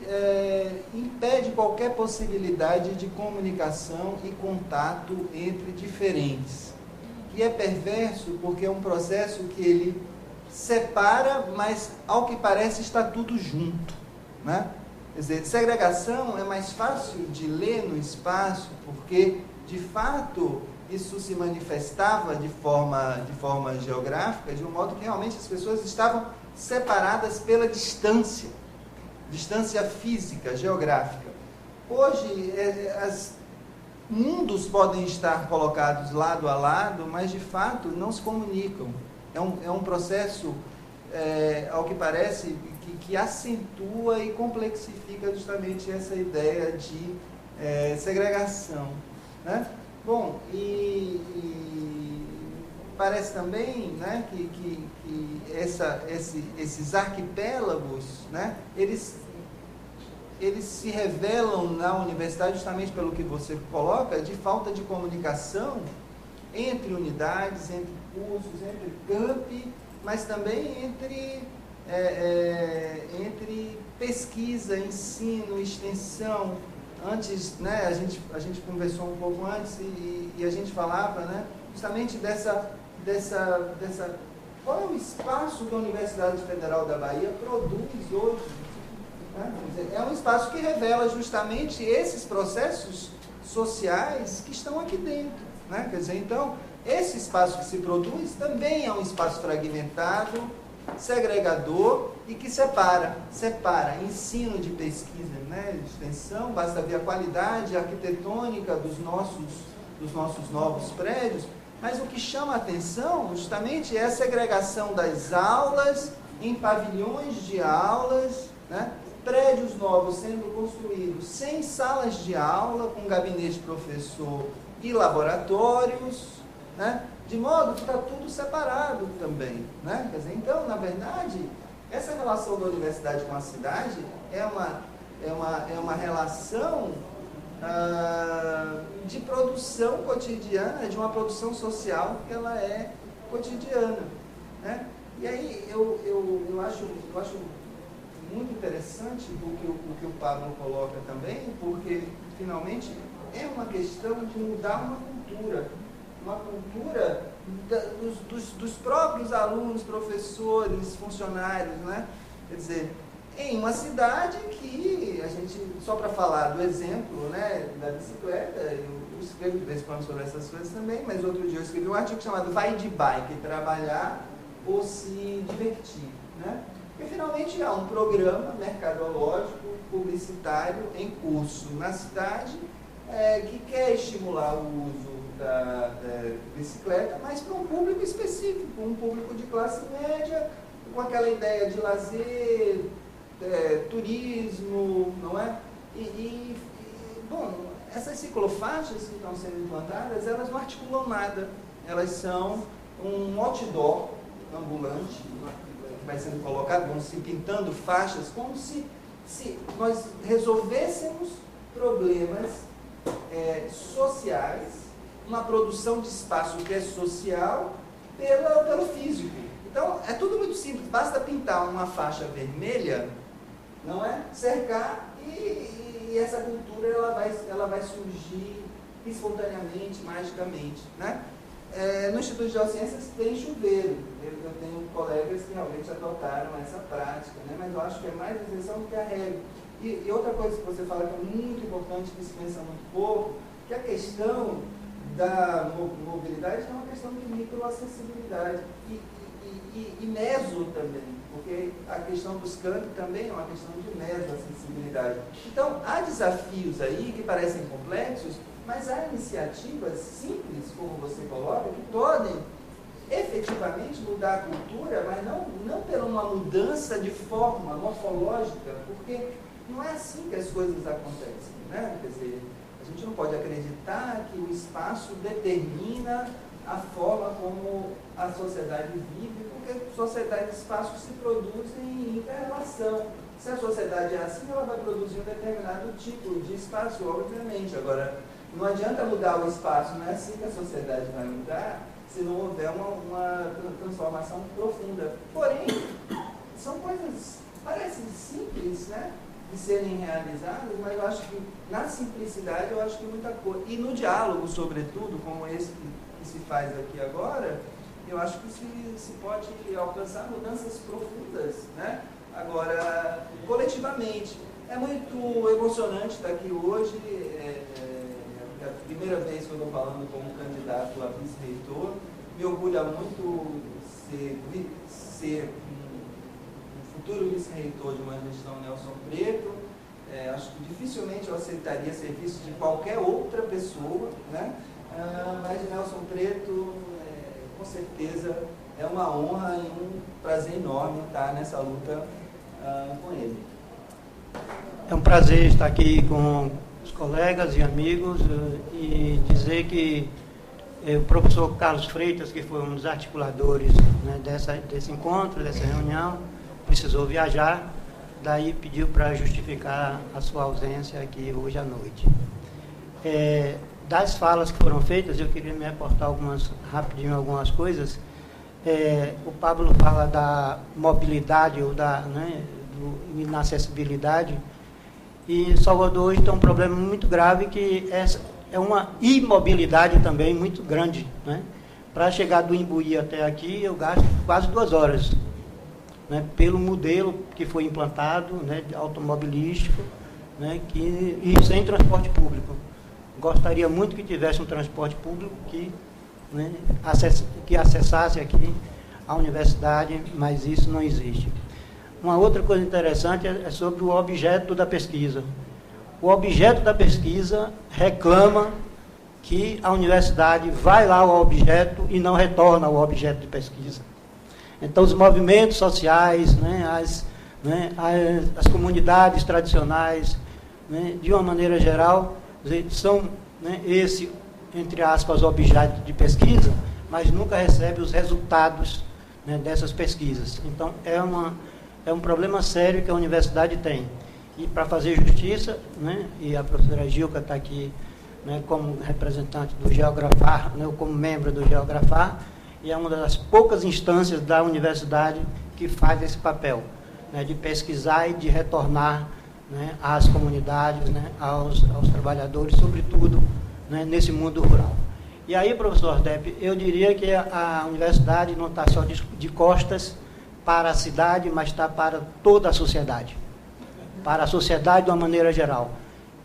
impede qualquer possibilidade de comunicação e contato entre diferentes. E é perverso porque é um processo que ele separa, mas ao que parece está tudo junto, né? Quer dizer, segregação é mais fácil de ler no espaço, porque, de fato, isso se manifestava de forma geográfica, de um modo que realmente as pessoas estavam separadas pela distância física, geográfica. Hoje, mundos podem estar colocados lado a lado, mas, de fato, não se comunicam. É um processo ao que parece, que acentua e complexifica justamente essa ideia de segregação, né? Bom, e parece também, né, que esses arquipélagos, né, eles se revelam na universidade justamente pelo que você coloca, de falta de comunicação entre unidades, entre cursos, entre campi, mas também entre pesquisa, ensino, extensão. Antes, né, a gente conversou um pouco antes e a gente falava, né, justamente dessa qual é o espaço que a Universidade Federal da Bahia produz hoje, né? É um espaço que revela justamente esses processos sociais que estão aqui dentro, né? Quer dizer, então, esse espaço que se produz também é um espaço fragmentado, segregador e que separa ensino de pesquisa, né, de extensão. Basta ver a qualidade arquitetônica dos nossos novos prédios, mas o que chama a atenção justamente é a segregação das aulas em pavilhões de aulas, né, prédios novos sendo construídos sem salas de aula, com gabinete de professor e laboratórios, né, de modo que está tudo separado também, né? Quer dizer, então, na verdade, essa relação da universidade com a cidade é uma relação de produção cotidiana, de uma produção social que ela é cotidiana, né? E aí eu acho muito interessante o que o Pablo coloca também, porque finalmente é uma questão de mudar uma cultura dos próprios alunos, professores, funcionários, né? Quer dizer, em uma cidade que a gente, só para falar do exemplo, né, da bicicleta, eu escrevo de vez em quando sobre essas coisas também, mas outro dia eu escrevi um artigo chamado Vai de Bike, trabalhar ou se divertir, né? E finalmente há um programa mercadológico, publicitário em curso na cidade, que quer estimular o uso da bicicleta, mas para um público específico, um público de classe média, com aquela ideia de lazer, turismo, não é? Bom, essas ciclofaixas que estão sendo implantadas, elas não articulam nada, elas são um outdoor ambulante, que vai sendo colocado, vão se pintando faixas, como se nós resolvêssemos problemas sociais, uma produção de espaço que é social pelo físico. Então, é tudo muito simples, basta pintar uma faixa vermelha, não é? Cercar e essa cultura ela vai surgir espontaneamente, magicamente, né? No Instituto de Geociências tem chuveiro, eu tenho colegas que realmente adotaram essa prática, né? Mas eu acho que é mais exceção do que a regra. E outra coisa que você fala que é muito importante, que se pensa muito pouco, que a questão da mobilidade é uma questão de microacessibilidade e meso também, porque a questão dos campos também é uma questão de mesoacessibilidade. Então, há desafios aí que parecem complexos, mas há iniciativas simples, como você coloca, que podem efetivamente mudar a cultura, mas não por uma mudança de forma morfológica, porque não é assim que as coisas acontecem, né? Quer dizer, a gente não pode acreditar que o espaço determina a forma como a sociedade vive, porque sociedade e espaço se produzem em inter-relação. Se a sociedade é assim, ela vai produzir um determinado tipo de espaço, obviamente. Agora, não adianta mudar o espaço, não é assim que a sociedade vai mudar, se não houver uma transformação profunda. Porém, são coisas, parecem simples, né, de serem realizadas, mas eu acho que na simplicidade eu acho que muita coisa, e no diálogo, sobretudo, como esse que se faz aqui agora, eu acho que se pode alcançar mudanças profundas, né? Agora, coletivamente, é muito emocionante estar aqui hoje, é a primeira vez que eu estou falando como candidato a vice-reitor, me orgulha muito ser um futuro vice-reitor de uma gestão Nelson Preto. Acho que dificilmente eu aceitaria serviço de qualquer outra pessoa, né? Mas Nelson Preto, com certeza é uma honra e um prazer enorme estar nessa luta com ele. É um prazer estar aqui com os colegas e amigos e dizer que o professor Carlos Freitas, que foi um dos articuladores, né, desse encontro, dessa reunião, precisou viajar, daí pediu para justificar a sua ausência aqui hoje à noite. Das falas que foram feitas, eu queria me reportar rapidinho algumas coisas. O Pablo fala da mobilidade ou da inacessibilidade, e Salvador hoje tem um problema muito grave, que é uma imobilidade também muito grande, né? Para chegar do Imbuí até aqui, eu gasto quase 2 horas, né? Pelo modelo que foi implantado, né, automobilístico, né, e sem transporte público. Gostaria muito que tivesse um transporte público que acessasse aqui a universidade, mas isso não existe. Uma outra coisa interessante é sobre o objeto da pesquisa. O objeto da pesquisa reclama que a universidade vai lá ao objeto e não retorna ao objeto de pesquisa. Então, os movimentos sociais, né, as comunidades tradicionais, né, de uma maneira geral, são, né, esse, entre aspas, objeto de pesquisa, mas nunca recebe os resultados, né, dessas pesquisas. Então, é um problema sério que a universidade tem. E para fazer justiça, né, e a professora Gilca está aqui, né, como representante do Geografar, né, como membro do Geografar, e é uma das poucas instâncias da universidade que faz esse papel, né, de pesquisar e de retornar, né, às comunidades, né, aos trabalhadores, sobretudo, né, nesse mundo rural. E aí, professor Depp, eu diria que a universidade não está só de costas para a cidade, mas está para toda a sociedade, para a sociedade de uma maneira geral.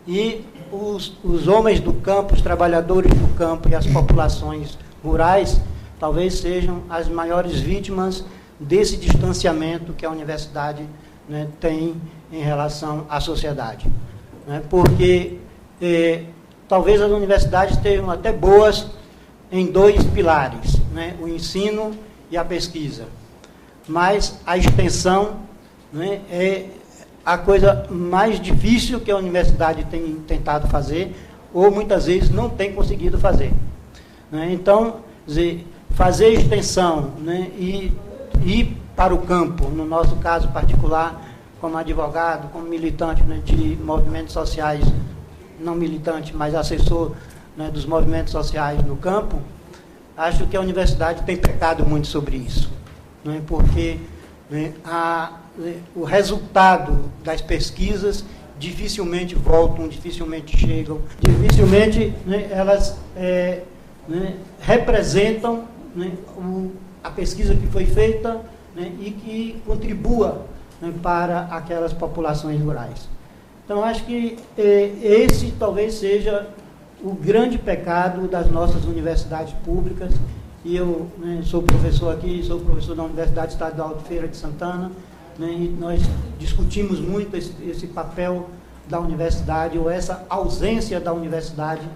E os homens do campo, os trabalhadores do campo e as populações rurais talvez sejam as maiores vítimas desse distanciamento que a universidade, né, tem em relação à sociedade. Né, porque talvez as universidades estejam até boas em 2 pilares, né, o ensino e a pesquisa. Mas a extensão, né, é a coisa mais difícil que a universidade tem tentado fazer, ou muitas vezes não tem conseguido fazer. Né? Então, fazer extensão, né, e ir para o campo, no nosso caso particular, como advogado, como militante, né, de movimentos sociais, não militante, mas assessor, né, dos movimentos sociais no campo, acho que a universidade tem pecado muito sobre isso. Né, porque, né, o resultado das pesquisas dificilmente voltam, dificilmente chegam, dificilmente, né, elas representam, né, a pesquisa que foi feita, né, e que contribua, né, para aquelas populações rurais. Então, acho que esse talvez seja o grande pecado das nossas universidades públicas. E eu, né, sou professor aqui, sou professor da Universidade Estadual de Feira de Santana, né, e nós discutimos muito esse papel da universidade, ou essa ausência da universidade,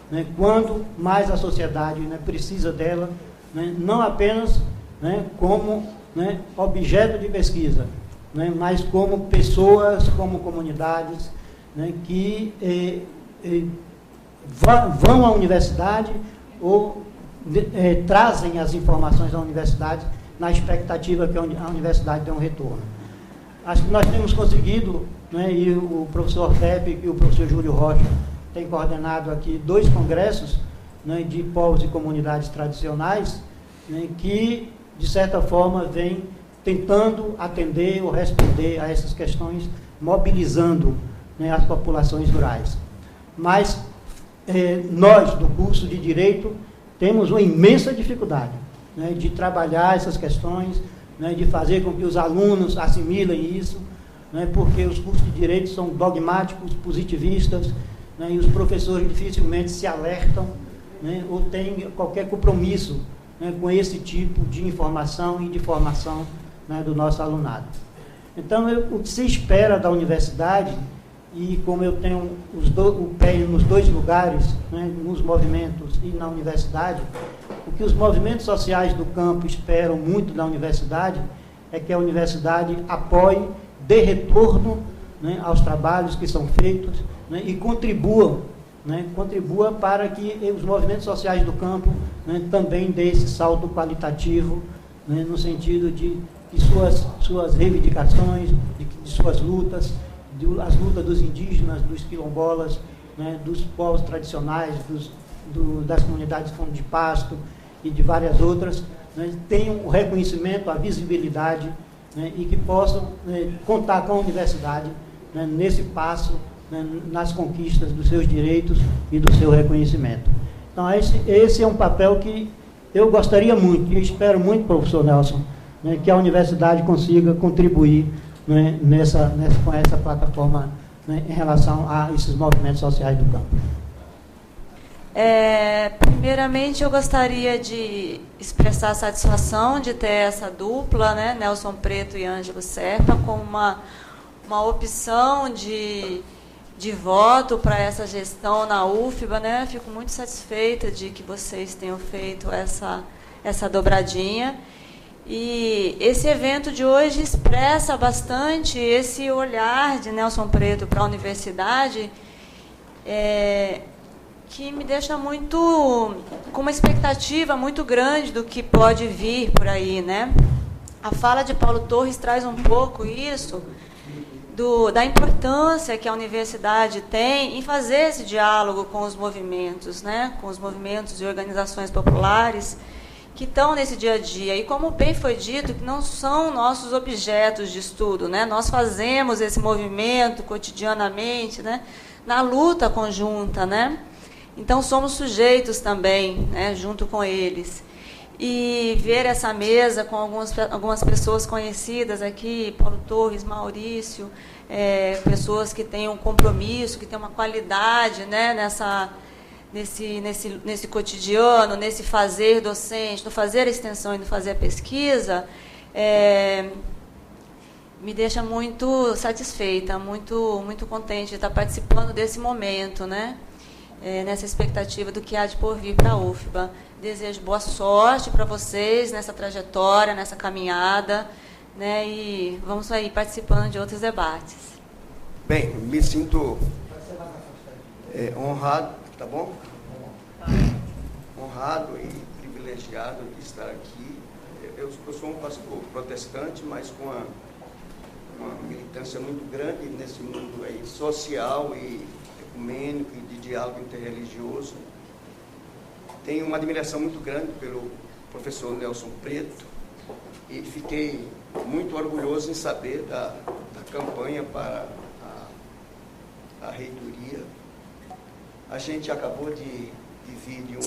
né, quando mais a sociedade, né, precisa dela, né, não apenas, né, como, né, objeto de pesquisa, né, mas como pessoas, como comunidades, né, que vão à universidade ou trazem as informações da universidade na expectativa que a universidade dê um retorno. Acho que nós temos conseguido, né, e o professor Depp e o professor Júlio Rocha têm coordenado aqui 2 congressos, né, de povos e comunidades tradicionais, né, que, de certa forma, vêm tentando atender ou responder a essas questões, mobilizando, né, as populações rurais. Mas nós, do curso de Direito, temos uma imensa dificuldade, né, de trabalhar essas questões, né, de fazer com que os alunos assimilem isso, né, porque os cursos de Direito são dogmáticos, positivistas, né, e os professores dificilmente se alertam, né, ou têm qualquer compromisso, né, com esse tipo de informação e de formação, né, do nosso alunado. Então, o que se espera da universidade, e como eu tenho o pé nos 2 lugares, né, nos movimentos e na universidade, o que os movimentos sociais do campo esperam muito da universidade é que a universidade apoie, dê retorno, né, aos trabalhos que são feitos, né, e contribua para que os movimentos sociais do campo, né, também dê esse salto qualitativo, né, no sentido de suas reivindicações, de suas lutas, as lutas dos indígenas, dos quilombolas, né, dos povos tradicionais, das comunidades de fundo de pasto e de várias outras, né, tenham o reconhecimento, a visibilidade, né, e que possam, né, contar com a universidade, né, nesse passo, né, nas conquistas dos seus direitos e do seu reconhecimento. Então, esse é um papel que eu gostaria muito, e espero muito, professor Nelson, né, que a universidade consiga contribuir, né, com essa plataforma, né, em relação a esses movimentos sociais do campo. Primeiramente, eu gostaria de expressar a satisfação de ter essa dupla, né, Nelson Preto e Ângelo Serpa, como uma opção de voto para essa gestão na UFBA, né? Fico muito satisfeita de que vocês tenham feito essa dobradinha. E esse evento de hoje expressa bastante esse olhar de Nelson Preto para a universidade, que me deixa com uma expectativa muito grande do que pode vir por aí, né? A fala de Paulo Torres traz um pouco isso, da importância que a universidade tem em fazer esse diálogo com os movimentos, né? Com os movimentos e organizações populares que estão nesse dia a dia. E como bem foi dito, que não são nossos objetos de estudo, né? Nós fazemos esse movimento cotidianamente, né? Na luta conjunta, né? Então, somos sujeitos também, né, junto com eles. E ver essa mesa com algumas pessoas conhecidas aqui, Paulo Torres, Maurício, pessoas que têm um compromisso, que têm uma qualidade, né, nesse cotidiano, nesse fazer docente, no fazer a extensão e no fazer a pesquisa, me deixa muito satisfeita, muito contente de estar participando desse momento, né? Nessa expectativa do que há de por vir para a UFBA. Desejo boa sorte para vocês nessa trajetória, nessa caminhada, né, e vamos aí participando de outros debates. Bem, me sinto honrado, tá bom? Honrado e privilegiado de estar aqui. Eu sou um pastor protestante, mas com uma militância muito grande nesse mundo aí social e ecumênico e de diálogo interreligioso. Tenho uma admiração muito grande pelo professor Nelson Preto e fiquei muito orgulhoso em saber da campanha para a reitoria. A gente acabou de vir de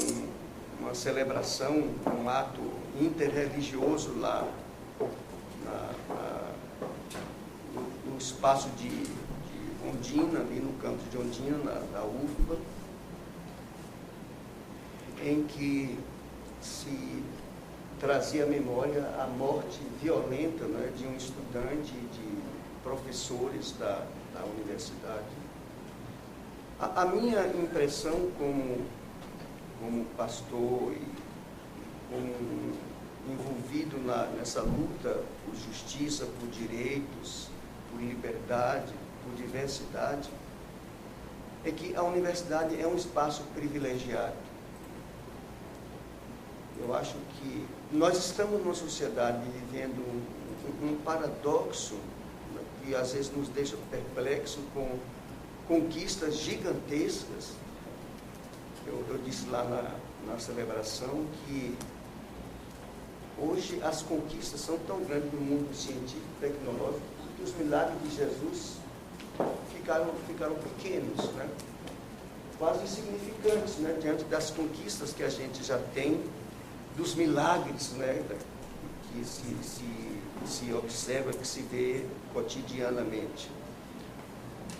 uma celebração, um ato interreligioso lá no espaço de Ondina, ali no campus de Ondina, da UFBA, em que se trazia à memória a morte violenta, né, de um estudante e de professores da universidade. A minha impressão como pastor e como envolvido nessa luta por justiça, por direitos, por liberdade, por diversidade, é que a universidade é um espaço privilegiado. Eu acho que nós estamos numa sociedade vivendo um paradoxo, né, que às vezes nos deixa perplexo com conquistas gigantescas. Eu disse lá na celebração que hoje as conquistas são tão grandes no mundo científico e tecnológico que os milagres de Jesus ficaram pequenos, né? Quase insignificantes, né? Diante das conquistas que a gente já tem, dos milagres, né? Que se observa, que se vê cotidianamente.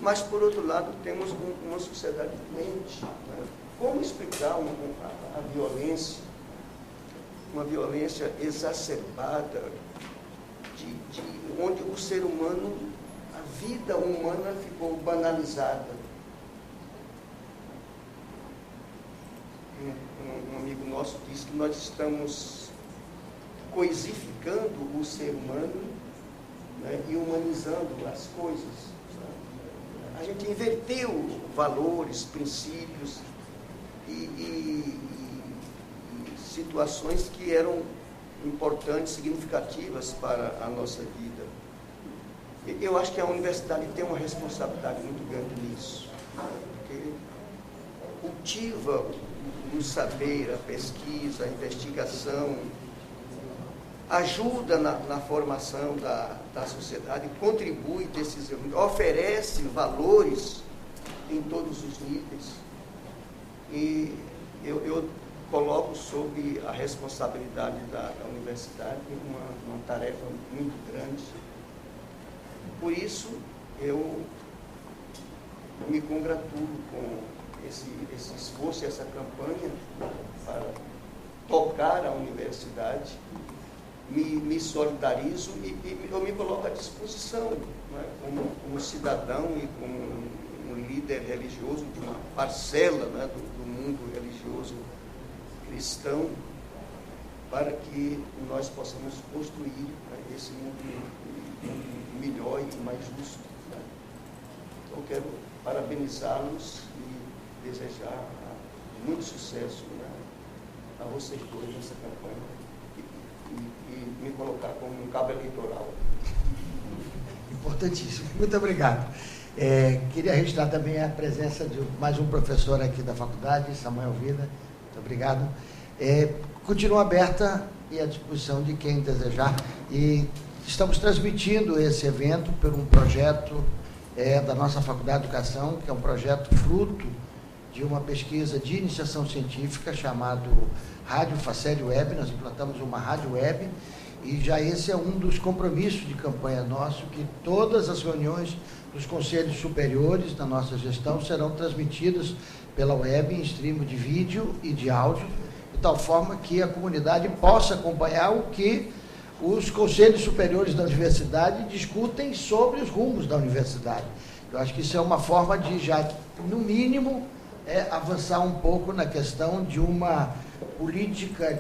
Mas, por outro lado, temos uma sociedade doente, né? Como explicar a violência, uma violência exacerbada, onde o ser humano, a vida humana ficou banalizada. um amigo nosso disse que nós estamos coisificando o ser humano, né, e humanizando as coisas. A gente inverteu valores, princípios e situações que eram importantes, significativas para a nossa vida. Eu acho que a universidade tem uma responsabilidade muito grande nisso, porque cultiva o saber, a pesquisa, a investigação, ajuda na formação da sociedade, contribui decisivamente, oferece valores em todos os níveis. E eu coloco sob a responsabilidade da universidade uma tarefa muito grande. Por isso, eu me congratulo com esse esforço, essa campanha para tocar a universidade, me solidarizo e eu me coloco à disposição, né, como cidadão e como um líder religioso de uma parcela, né, do mundo religioso cristão, para que nós possamos construir, né, esse mundo melhor e mais justo. Né? Então, quero parabenizá-los e desejar muito sucesso, né, a vocês dois nessa campanha e me colocar como um cabo eleitoral. Importantíssimo. Muito obrigado. Queria registrar também a presença de mais um professor aqui da faculdade, Samuel Vida. Muito obrigado. Continua aberta e à disposição de quem desejar. E estamos transmitindo esse evento por um projeto da nossa Faculdade de Educação, que é um projeto fruto de uma pesquisa de iniciação científica chamado Rádio Faced Web. Nós implantamos uma rádio web e já esse é um dos compromissos de campanha nosso, que todas as reuniões dos conselhos superiores da nossa gestão serão transmitidas pela web em stream de vídeo e de áudio, de tal forma que a comunidade possa acompanhar o que os conselhos superiores da universidade discutem sobre os rumos da universidade. Eu acho que isso é uma forma de já, no mínimo, avançar um pouco na questão de uma política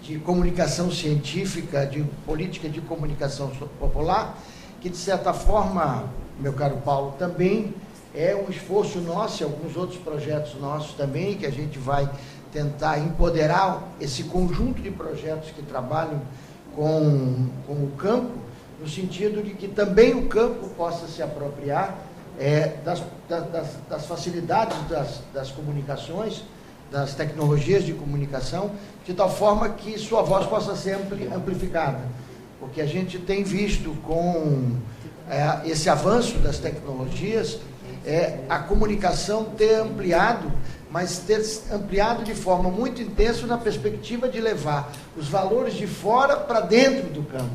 de comunicação científica, de política de comunicação popular, que, de certa forma, meu caro Paulo, também é um esforço nosso e alguns outros projetos nossos também, que a gente vai tentar empoderar esse conjunto de projetos que trabalham com o campo, no sentido de que também o campo possa se apropriar das facilidades das comunicações, das tecnologias de comunicação, de tal forma que sua voz possa ser amplificada. Porque a gente tem visto com esse avanço das tecnologias, a comunicação ter ampliado, mas ter ampliado de forma muito intensa na perspectiva de levar os valores de fora para dentro do campo.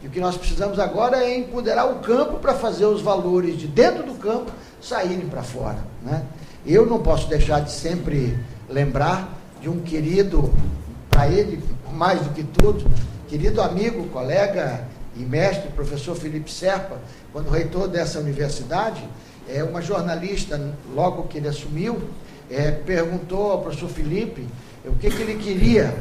E o que nós precisamos agora é empoderar o campo para fazer os valores de dentro do campo saírem para fora, né? Eu não posso deixar de sempre lembrar de um querido, para ele, mais do que tudo, querido amigo, colega e mestre, professor Felipe Serpa, quando reitor dessa universidade, uma jornalista, logo que ele assumiu, perguntou ao professor Felipe o que ele queria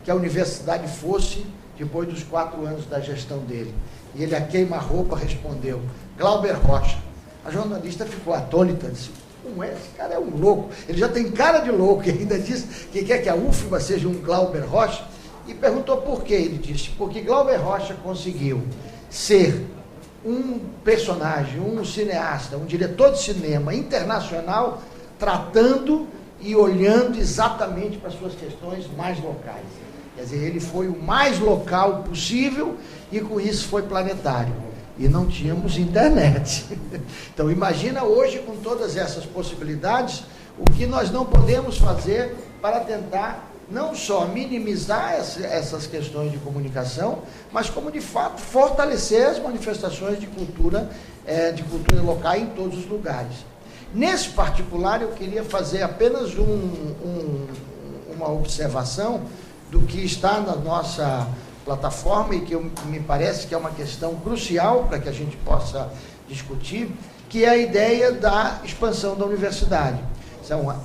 que a universidade fosse depois dos 4 anos da gestão dele. E ele, a queima-roupa, respondeu: Glauber Rocha. A jornalista ficou atônita, disse: como é? Esse cara é um louco. Ele já tem cara de louco, e ainda disse que quer que a UFBA seja um Glauber Rocha. E perguntou por quê. Ele disse: porque Glauber Rocha conseguiu ser um personagem, um cineasta, um diretor de cinema internacional, tratando e olhando exatamente para as suas questões mais locais. Quer dizer, ele foi o mais local possível e com isso foi planetário. E não tínhamos internet. Então imagina hoje, com todas essas possibilidades, o que nós não podemos fazer para tentar não só minimizar essas questões de comunicação, mas como de fato fortalecer as manifestações de cultura local em todos os lugares. Nesse particular, eu queria fazer apenas uma observação do que está na nossa plataforma e que me parece que é uma questão crucial para que a gente possa discutir, que é a ideia da expansão da universidade.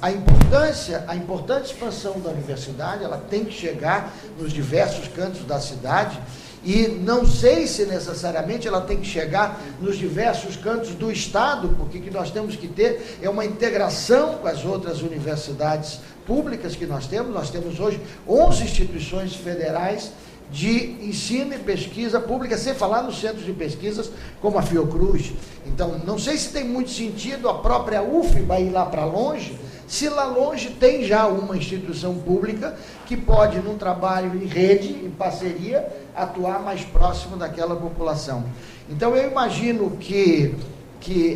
A importante expansão da universidade, ela tem que chegar nos diversos cantos da cidade, e não sei se necessariamente ela tem que chegar nos diversos cantos do Estado, porque o que nós temos que ter é uma integração com as outras universidades públicas que nós temos. Nós temos hoje 11 instituições federais de ensino e pesquisa pública, sem falar nos centros de pesquisas como a Fiocruz. Então, não sei se tem muito sentido a própria UFBA ir lá para longe, se lá longe tem já uma instituição pública que pode, num trabalho em rede, em parceria, atuar mais próximo daquela população. Então, eu imagino que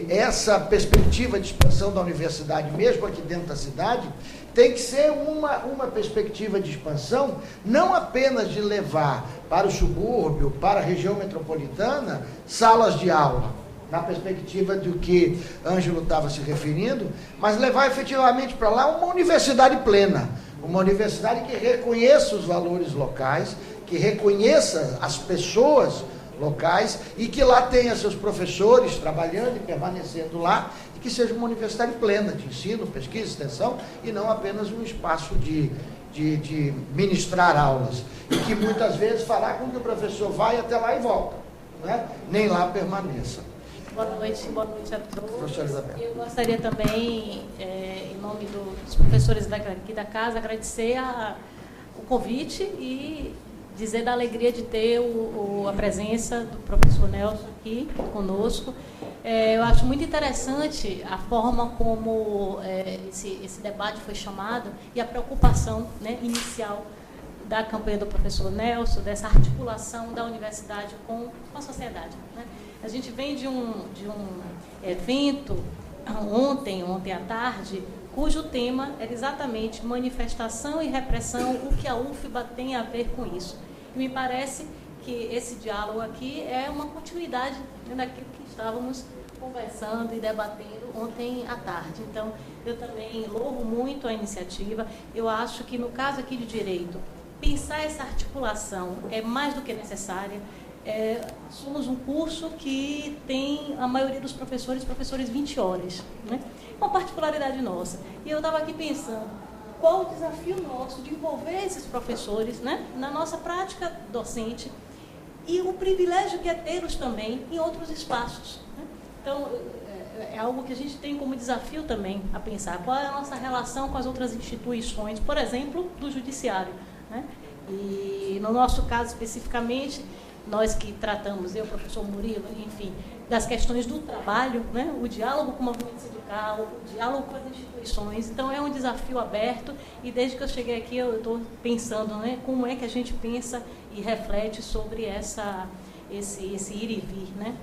essa perspectiva de expansão da universidade, mesmo aqui dentro da cidade, tem que ser uma perspectiva de expansão, não apenas de levar para o subúrbio, para a região metropolitana, salas de aula, na perspectiva do que Ângelo estava se referindo, mas levar efetivamente para lá uma universidade plena, uma universidade que reconheça os valores locais, que reconheça as pessoas locais e que lá tenha seus professores trabalhando e permanecendo lá, e que seja uma universidade plena de ensino, pesquisa, extensão, e não apenas um espaço de ministrar aulas, e que muitas vezes fará com que o professor vá até lá e volta, né? Nem lá permaneça. Boa noite a todos. Professora Isabel. Eu gostaria também, em nome dos professores aqui da casa, agradecer o convite e dizer da alegria de ter a presença do professor Nelson aqui conosco. Eu acho muito interessante a forma como esse debate foi chamado e a preocupação, né, inicial da campanha do professor Nelson, dessa articulação da universidade com a sociedade, né? A gente vem de um evento ontem à tarde, cujo tema era exatamente manifestação e repressão, o que a UFBA tem a ver com isso. E me parece que esse diálogo aqui é uma continuidade daquilo que estávamos conversando e debatendo ontem à tarde. Então, eu também louvo muito a iniciativa. Eu acho que, no caso aqui de direito, pensar essa articulação é mais do que necessária. Somos um curso que tem a maioria dos professores 20 horas, né? Uma particularidade nossa. E eu estava aqui pensando, qual o desafio nosso de envolver esses professores, né, na nossa prática docente, e o privilégio que é tê-los também em outros espaços, né? Então, é algo que a gente tem como desafio também a pensar. Qual é a nossa relação com as outras instituições, por exemplo, do judiciário, né? E no nosso caso especificamente, nós que tratamos, eu, professor Murilo, enfim, das questões do trabalho, né? O diálogo com o movimento sindical, o diálogo com as instituições. Então, é um desafio aberto, e desde que eu cheguei aqui eu estou pensando, né, como é que a gente pensa e reflete sobre esse ir e vir, né?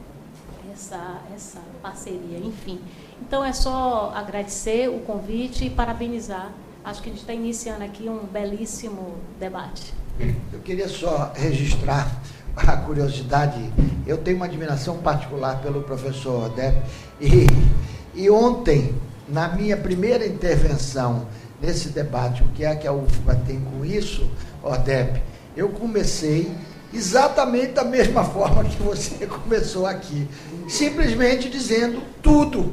Essa parceria, enfim. Então, é só agradecer o convite e parabenizar. Acho que a gente está iniciando aqui um belíssimo debate. Eu queria só registrar a curiosidade. Eu tenho uma admiração particular pelo professor Ordep, e ontem, na minha primeira intervenção nesse debate, o que é que a UFBA tem com isso, Ordep, eu comecei exatamente da mesma forma que você começou aqui, simplesmente dizendo tudo.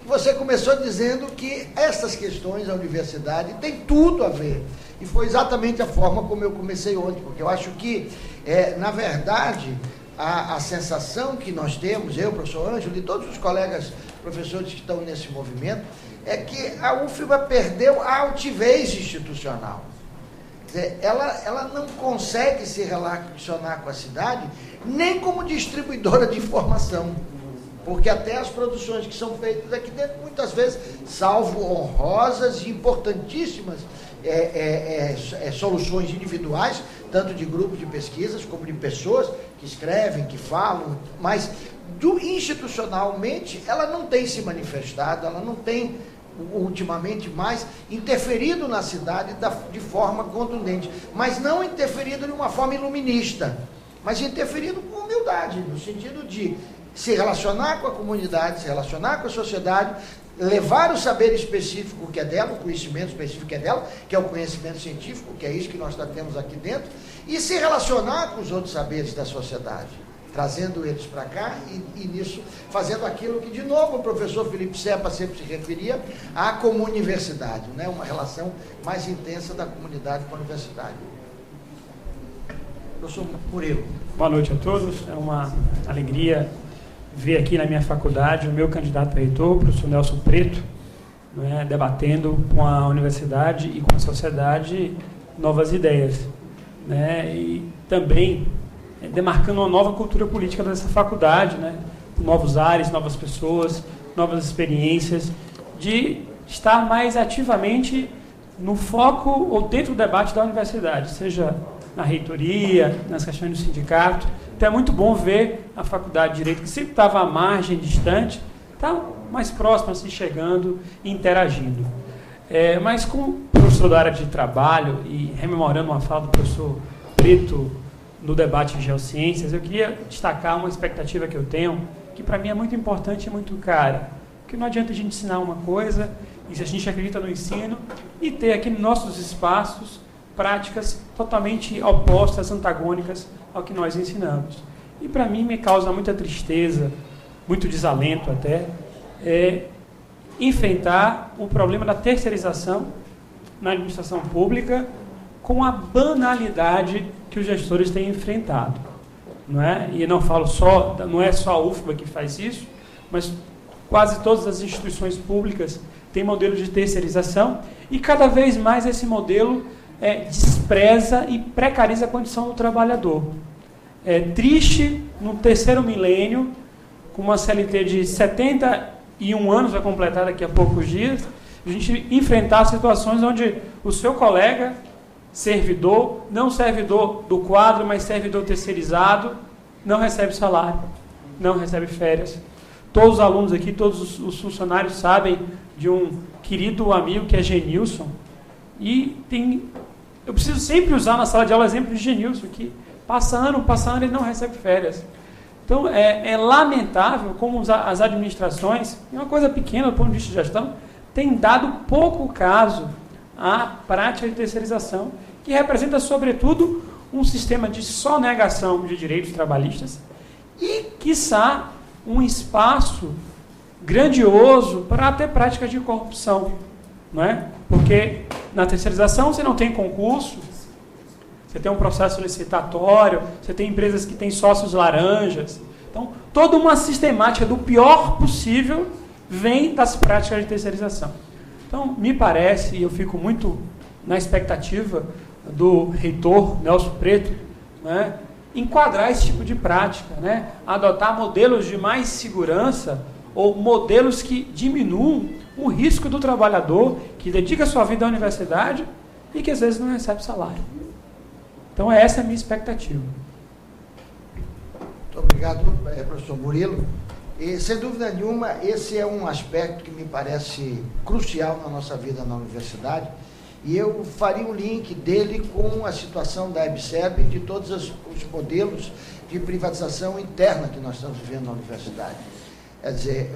Você começou dizendo que essas questões da universidade têm tudo a ver. E foi exatamente a forma como eu comecei ontem, porque eu acho que, na verdade, a sensação que nós temos, eu, professor Ângelo e todos os colegas professores que estão nesse movimento, é que a UFBA perdeu a altivez institucional. Quer dizer, ela não consegue se relacionar com a cidade nem como distribuidora de informação. Porque até as produções que são feitas aqui dentro, muitas vezes, salvo honrosas e importantíssimas soluções individuais, tanto de grupos de pesquisas, como de pessoas que escrevem, que falam, mas institucionalmente ela não tem se manifestado, ela não tem, ultimamente, mais interferido na cidade de forma contundente, mas não interferido de uma forma iluminista, mas interferido com humildade, no sentido de se relacionar com a comunidade, se relacionar com a sociedade, levar o saber específico que é dela, o conhecimento específico que é dela, que é o conhecimento científico, que é isso que nós temos aqui dentro, e se relacionar com os outros saberes da sociedade. trazendo eles para cá e nisso fazendo aquilo que, de novo, o professor Felipe Serpa sempre se referia à comuniversidade, né? Uma relação mais intensa da comunidade com a universidade. Professor Murilo. Boa noite a todos. É uma alegria ver aqui na minha faculdade o meu candidato a reitor, o professor Nelson Preto, né, debatendo com a universidade e com a sociedade novas ideias, né, e também demarcando uma nova cultura política dessa faculdade, né, novos ares, novas pessoas, novas experiências, de estar mais ativamente no foco ou dentro do debate da universidade, seja na reitoria, nas questões do sindicato. Então é muito bom ver a Faculdade de Direito, que sempre estava à margem, distante, está mais próxima, se chegando e interagindo. Mas como professor da área de trabalho, e rememorando uma fala do professor Preto no debate de geociências, eu queria destacar uma expectativa que eu tenho, que para mim é muito importante e muito cara. Porque não adianta a gente ensinar uma coisa, e se a gente acredita no ensino, e ter aqui nos nossos espaços práticas totalmente opostas, antagônicas ao que nós ensinamos. E para mim me causa muita tristeza, muito desalento até, enfrentar o problema da terceirização na administração pública com a banalidade que os gestores têm enfrentado. Não é? E não falo só, não é só a UFBA que faz isso, mas quase todas as instituições públicas têm modelo de terceirização e cada vez mais esse modelo despreza e precariza a condição do trabalhador. É triste, no terceiro milênio, com uma CLT de 71 anos, vai completar daqui a poucos dias, a gente enfrentar situações onde o seu colega, servidor, não servidor do quadro, mas servidor terceirizado, não recebe salário, não recebe férias. Todos os alunos aqui, todos os funcionários sabem de um querido amigo que é Genilson, e eu preciso sempre usar na sala de aula o exemplo de Genilson, que passa ano, ele não recebe férias. Então, é lamentável como as administrações, é uma coisa pequena do ponto de vista de gestão, têm dado pouco caso à prática de terceirização, que representa, sobretudo, um sistema de sonegação de direitos trabalhistas e, quiçá, um espaço grandioso para ter práticas de corrupção. Não é? Porque na terceirização você não tem concurso, você tem um processo licitatório, você tem empresas que têm sócios laranjas. Então, toda uma sistemática do pior possível vem das práticas de terceirização. Então, me parece, e eu fico muito na expectativa do reitor Nelson Preto, né, enquadrar esse tipo de prática, né, adotar modelos de mais segurança ou modelos que diminuam o risco do trabalhador que dedica sua vida à universidade e que às vezes não recebe salário. Então essa é a minha expectativa. Muito obrigado, professor Murilo. E, sem dúvida nenhuma, esse é um aspecto que me parece crucial na nossa vida na universidade, e eu faria um link dele com a situação da EBSERB e de todos os modelos de privatização interna que nós estamos vivendo na universidade. Quer dizer,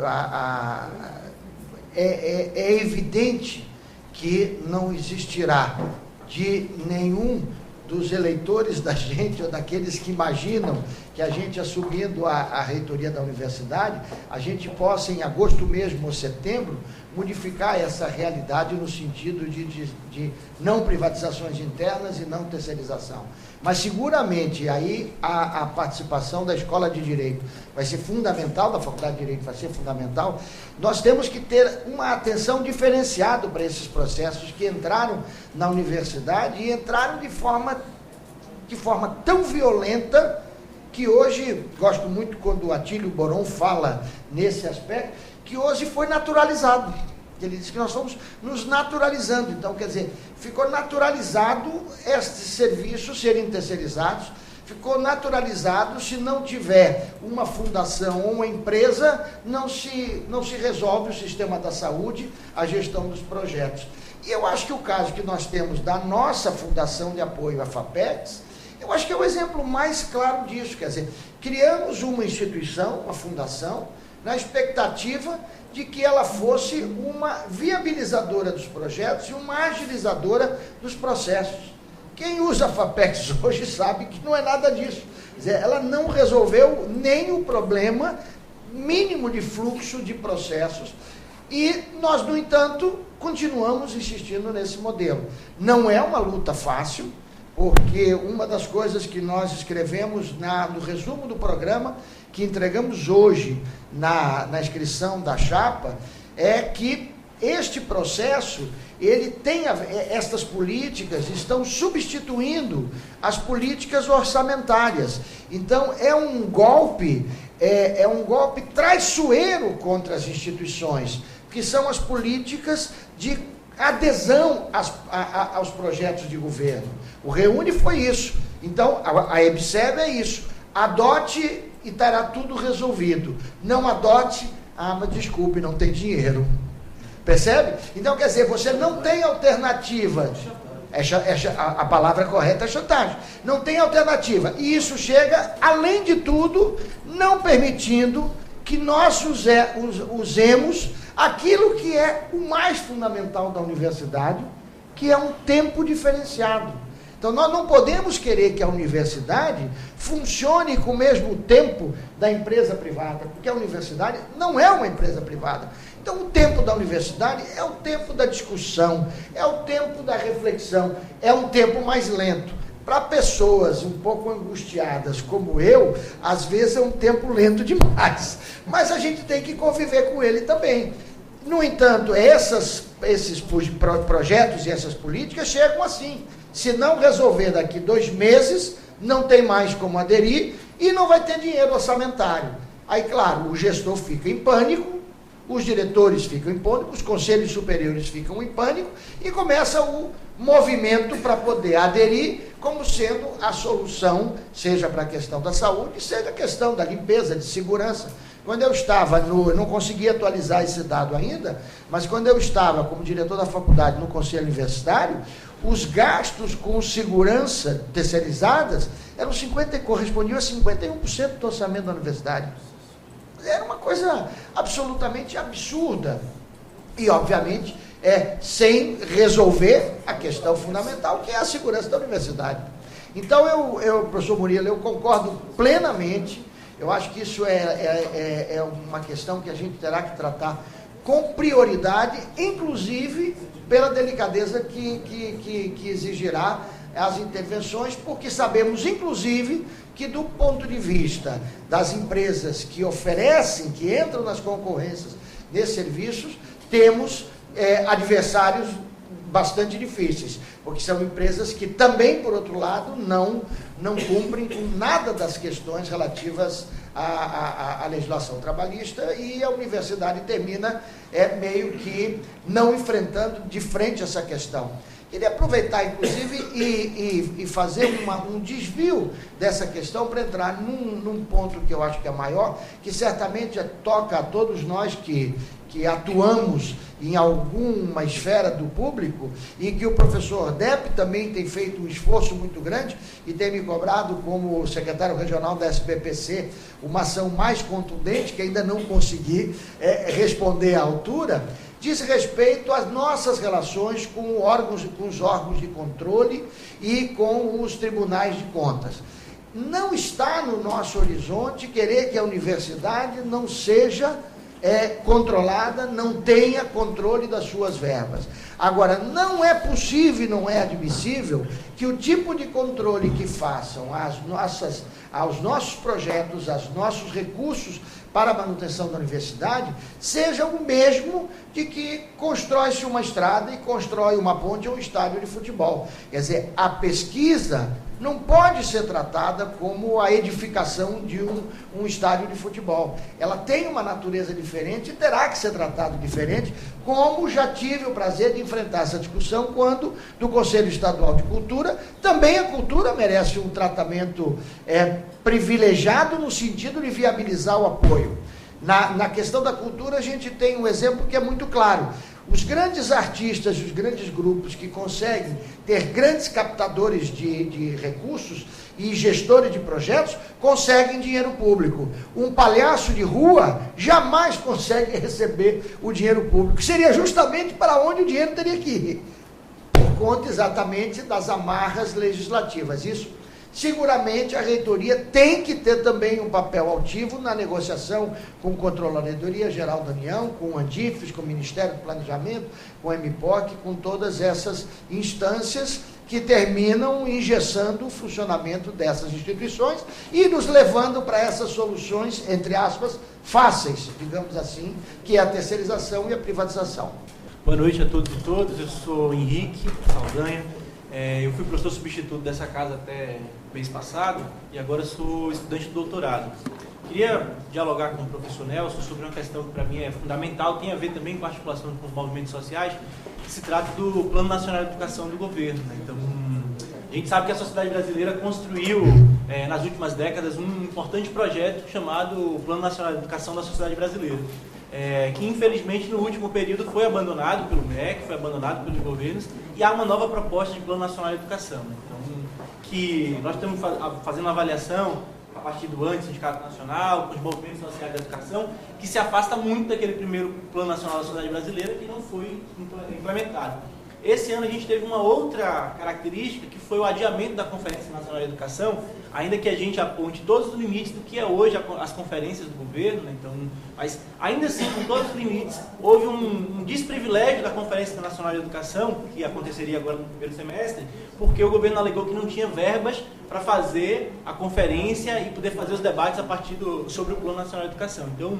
é evidente que não existirá de nenhum dos eleitores da gente, ou daqueles que imaginam que a gente, assumindo a reitoria da universidade, a gente possa, em agosto mesmo ou setembro, modificar essa realidade no sentido de não privatizações internas e não terceirização. Mas, seguramente, aí a participação da Escola de Direito vai ser fundamental, da Faculdade de Direito vai ser fundamental. Nós temos que ter uma atenção diferenciada para esses processos que entraram na universidade e entraram de forma tão violenta que hoje, gosto muito quando o Atílio Boron fala nesse aspecto, que hoje foi naturalizado. Ele diz que nós estamos nos naturalizando. Então, quer dizer, ficou naturalizado estes serviços serem terceirizados, ficou naturalizado, se não tiver uma fundação ou uma empresa, não se resolve o sistema da saúde, a gestão dos projetos. E eu acho que o caso que nós temos da nossa Fundação de Apoio à FAPECS, eu acho que é o exemplo mais claro disso. Quer dizer, criamos uma instituição, uma fundação, na expectativa de que ela fosse uma viabilizadora dos projetos e uma agilizadora dos processos. Quem usa a FAPECS hoje sabe que não é nada disso. Quer dizer, ela não resolveu nem o problema mínimo de fluxo de processos e nós, no entanto, continuamos insistindo nesse modelo. Não é uma luta fácil, porque uma das coisas que nós escrevemos no resumo do programa, que entregamos hoje na inscrição da chapa, é que este processo, ele tem estas políticas estão substituindo as políticas orçamentárias. Então, é um golpe traiçoeiro contra as instituições, que são as políticas de adesão aos projetos de governo. O Reúne foi isso. Então, a EBSERV é isso. Adote e estará tudo resolvido. Não adote, mas desculpe, não tem dinheiro. Percebe? Então, quer dizer, você não tem alternativa. A palavra correta é chantagem. Não tem alternativa. E isso chega, além de tudo, não permitindo que nós usemos aquilo que é o mais fundamental da universidade, que é um tempo diferenciado. Então, nós não podemos querer que a universidade funcione com o mesmo tempo da empresa privada, porque a universidade não é uma empresa privada. Então, o tempo da universidade é o tempo da discussão, é o tempo da reflexão, é um tempo mais lento. Para pessoas um pouco angustiadas como eu, às vezes é um tempo lento demais, mas a gente tem que conviver com ele também. No entanto, esses projetos e essas políticas chegam assim. Se não resolver daqui 2 meses, não tem mais como aderir e não vai ter dinheiro orçamentário. Aí, claro, o gestor fica em pânico, os diretores ficam em pânico, os conselhos superiores ficam em pânico e começa o movimento para poder aderir como sendo a solução, seja para a questão da saúde, seja a questão da limpeza, de segurança. Quando eu estava eu não consegui atualizar esse dado ainda, mas quando eu estava como diretor da faculdade no conselho universitário, os gastos com segurança terceirizadas correspondiam a 51% do orçamento da universidade. Era uma coisa absolutamente absurda. E, obviamente, sem resolver a questão fundamental, que é a segurança da universidade. Então, professor Murilo, eu concordo plenamente. Eu acho que isso é uma questão que a gente terá que tratar com prioridade, inclusive pela delicadeza que exigirá as intervenções, porque sabemos, inclusive, que do ponto de vista das empresas que oferecem, que entram nas concorrências desses serviços, temos adversários bastante difíceis, porque são empresas que também, por outro lado, não cumprem com nada das questões relativas à legislação trabalhista, e a universidade termina meio que não enfrentando de frente essa questão. Queria aproveitar, inclusive, e fazer um desvio dessa questão para entrar num ponto que eu acho que é maior, que certamente toca a todos nós que atuamos em alguma esfera do público, e que o professor Depp também tem feito um esforço muito grande e tem me cobrado, como secretário regional da SBPC, uma ação mais contundente, que ainda não consegui responder à altura, diz respeito às nossas relações com os órgãos de controle e com os tribunais de contas. Não está no nosso horizonte querer que a universidade não seja controlada, não tenha controle das suas verbas. Agora, não é possível e não é admissível que o tipo de controle que façam aos nossos projetos, aos nossos recursos para a manutenção da universidade, seja o mesmo de que constrói-se uma estrada e constrói uma ponte ou um estádio de futebol. Quer dizer, a pesquisa não pode ser tratada como a edificação de um estádio de futebol. Ela tem uma natureza diferente e terá que ser tratada diferente, como já tive o prazer de enfrentar essa discussão quando, do Conselho Estadual de Cultura, também a cultura merece um tratamento privilegiado no sentido de viabilizar o apoio. Na questão da cultura, a gente tem um exemplo que é muito claro. Os grandes artistas, os grandes grupos que conseguem ter grandes captadores de recursos e gestores de projetos, conseguem dinheiro público. Um palhaço de rua jamais consegue receber o dinheiro público. Seria justamente para onde o dinheiro teria que ir, por conta exatamente das amarras legislativas. Isso seguramente a reitoria tem que ter também um papel ativo na negociação com a Controladoria Geral da União, com o Andifes, com o Ministério do Planejamento, com o MPOC, com todas essas instâncias que terminam engessando o funcionamento dessas instituições e nos levando para essas soluções, entre aspas, fáceis, digamos assim, que é a terceirização e a privatização. Boa noite a todos e todas, eu sou Henrique Saldanha, eu fui professor substituto dessa casa até mês passado e agora sou estudante de doutorado. Queria dialogar com o professor Nelson sobre uma questão que para mim é fundamental, tem a ver também com a articulação com os movimentos sociais, que se trata do Plano Nacional de Educação do governo, né? Então, a gente sabe que a sociedade brasileira construiu, nas últimas décadas, um importante projeto chamado Plano Nacional de Educação da Sociedade Brasileira, que infelizmente no último período foi abandonado pelo MEC, foi abandonado pelos governos, e há uma nova proposta de Plano Nacional de Educação, né? Então, que nós estamos fazendo uma avaliação a partir do ANTE, Sindicato Nacional, com os movimentos sociais da educação, que se afasta muito daquele primeiro Plano Nacional da Sociedade Brasileira que não foi implementado. Esse ano a gente teve uma outra característica, que foi o adiamento da Conferência Nacional de Educação, ainda que a gente aponte todos os limites do que é hoje as conferências do governo, né? Então, mas ainda assim, com todos os limites, houve um desprivilégio da Conferência Nacional de Educação, que aconteceria agora no primeiro semestre, porque o governo alegou que não tinha verbas para fazer a conferência e poder fazer os debates a partir sobre o Plano Nacional de Educação. Então,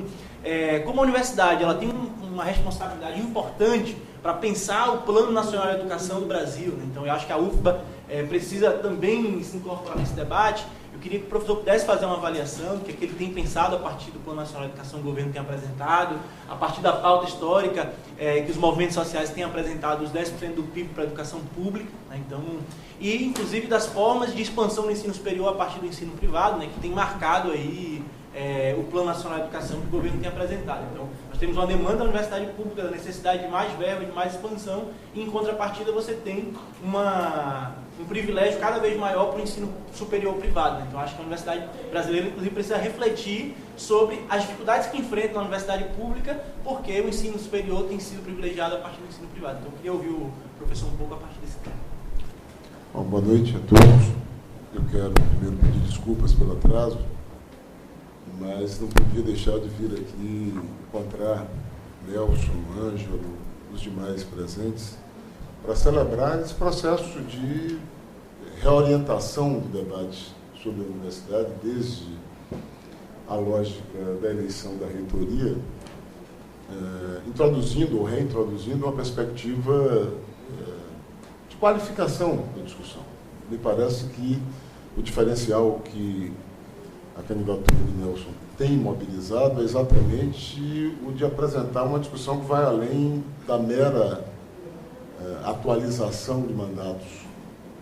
como a universidade ela tem uma responsabilidade importante para pensar o Plano Nacional de Educação do Brasil, né? Então eu acho que a UFBA precisa também se incorporar nesse debate. Eu queria que o professor pudesse fazer uma avaliação do que ele tem pensado a partir do Plano Nacional de Educação que o governo tem apresentado, a partir da pauta histórica que os movimentos sociais têm apresentado, os 10% do PIB para a educação pública, né? Então, e inclusive das formas de expansão do ensino superior a partir do ensino privado, né, que tem marcado aí o Plano Nacional de Educação que o governo tem apresentado. Então, nós temos uma demanda da universidade pública, da necessidade de mais verba, de mais expansão, e em contrapartida você tem um privilégio cada vez maior para o ensino superior privado, né? Então, acho que a universidade brasileira, inclusive, precisa refletir sobre as dificuldades que enfrenta na universidade pública, porque o ensino superior tem sido privilegiado a partir do ensino privado. Então, eu queria ouvir o professor um pouco a partir desse tema. Bom, boa noite a todos. Eu quero primeiro pedir desculpas pelo atraso, mas não podia deixar de vir aqui encontrar Nelson, Ângelo, os demais presentes, para celebrar esse processo de reorientação do debate sobre a universidade, desde a lógica da eleição da reitoria, introduzindo ou reintroduzindo uma perspectiva de qualificação da discussão. Me parece que o diferencial que a candidatura de Nelson tem mobilizado é exatamente o de apresentar uma discussão que vai além da mera atualização de mandatos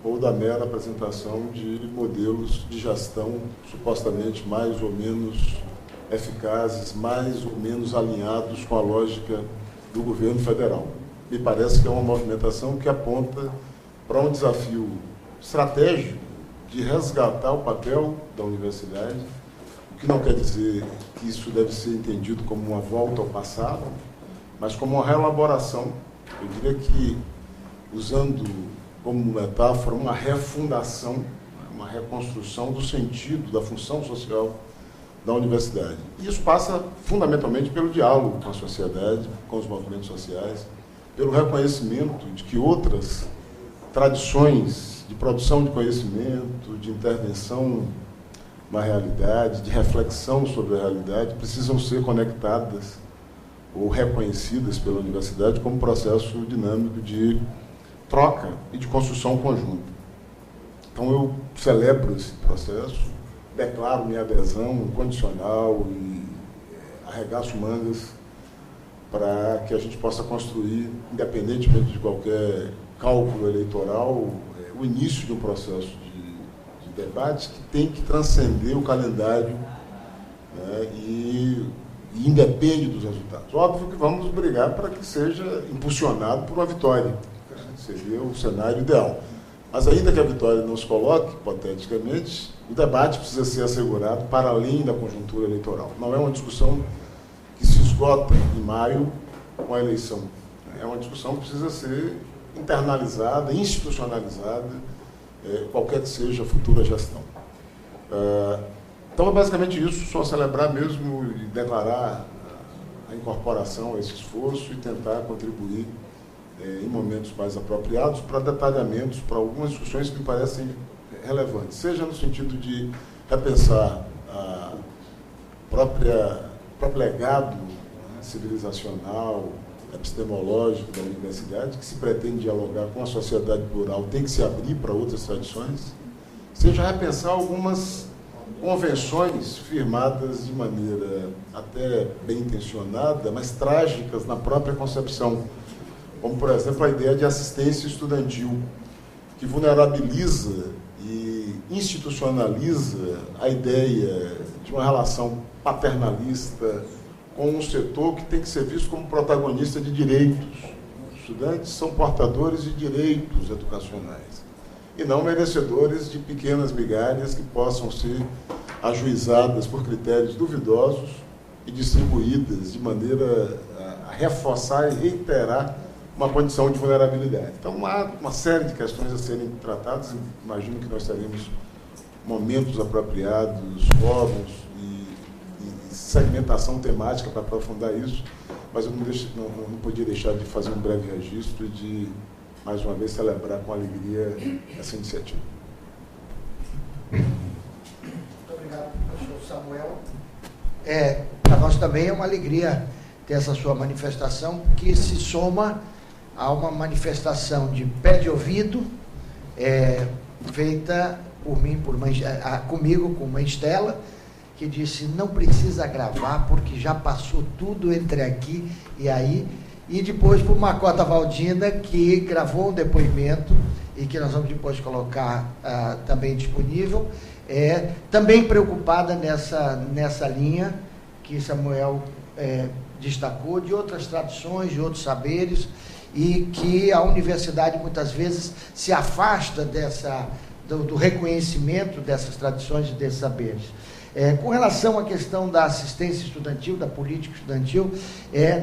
ou da mera apresentação de modelos de gestão supostamente mais ou menos eficazes, mais ou menos alinhados com a lógica do governo federal. Me parece que é uma movimentação que aponta para um desafio estratégico de resgatar o papel da universidade, o que não quer dizer que isso deve ser entendido como uma volta ao passado, mas como uma reelaboração. Eu diria que, usando como metáfora, uma refundação, uma reconstrução do sentido, da função social da universidade. E isso passa fundamentalmente pelo diálogo com a sociedade, com os movimentos sociais, pelo reconhecimento de que outras tradições de produção de conhecimento, de intervenção na realidade, de reflexão sobre a realidade, precisam ser conectadas ou reconhecidas pela universidade como processo dinâmico de troca e de construção conjunta. Então eu celebro esse processo, declaro minha adesão incondicional e arregaço mangas para que a gente possa construir, independentemente de qualquer cálculo eleitoral, o início de um processo de debate que tem que transcender o calendário, né, e independe dos resultados. Óbvio que vamos brigar para que seja impulsionado por uma vitória, né, seria o cenário ideal. Mas ainda que a vitória não se coloque, hipoteticamente, o debate precisa ser assegurado para além da conjuntura eleitoral. Não é uma discussão que se esgota em maio com a eleição. É uma discussão que precisa ser internalizada, institucionalizada, qualquer que seja a futura gestão. Então, é basicamente isso, só celebrar mesmo e declarar a incorporação a esse esforço e tentar contribuir em momentos mais apropriados para detalhamentos, para algumas discussões que me parecem relevantes, seja no sentido de repensar a próprio legado civilizacional, epistemológico da universidade, que se pretende dialogar com a sociedade plural, tem que se abrir para outras tradições, seja repensar algumas convenções firmadas de maneira até bem intencionada, mas trágicas na própria concepção, como, por exemplo, a ideia de assistência estudantil, que vulnerabiliza e institucionaliza a ideia de uma relação paternalista com um setor que tem que ser visto como protagonista de direitos. Os estudantes são portadores de direitos educacionais e não merecedores de pequenas migalhas que possam ser ajuizadas por critérios duvidosos e distribuídas de maneira a reforçar e reiterar uma condição de vulnerabilidade. Então, há uma série de questões a serem tratadas. Imagino que nós teremos momentos apropriados, fóruns e segmentação temática para aprofundar isso, mas eu não podia deixar de fazer um breve registro e de, mais uma vez, celebrar com alegria essa iniciativa. Muito obrigado, professor Samuel. Para nós também é uma alegria ter essa sua manifestação, que se soma a uma manifestação de pé de ouvido, feita por mim, comigo, com Mãe Estela, que disse, não precisa gravar, porque já passou tudo entre aqui e aí, e depois por Macota Valdina, que gravou um depoimento, e que nós vamos depois colocar também disponível, também preocupada nessa linha que Samuel destacou, de outras tradições, de outros saberes, e que a universidade muitas vezes se afasta do reconhecimento dessas tradições e desses saberes. Com relação à questão da assistência estudantil, da política estudantil,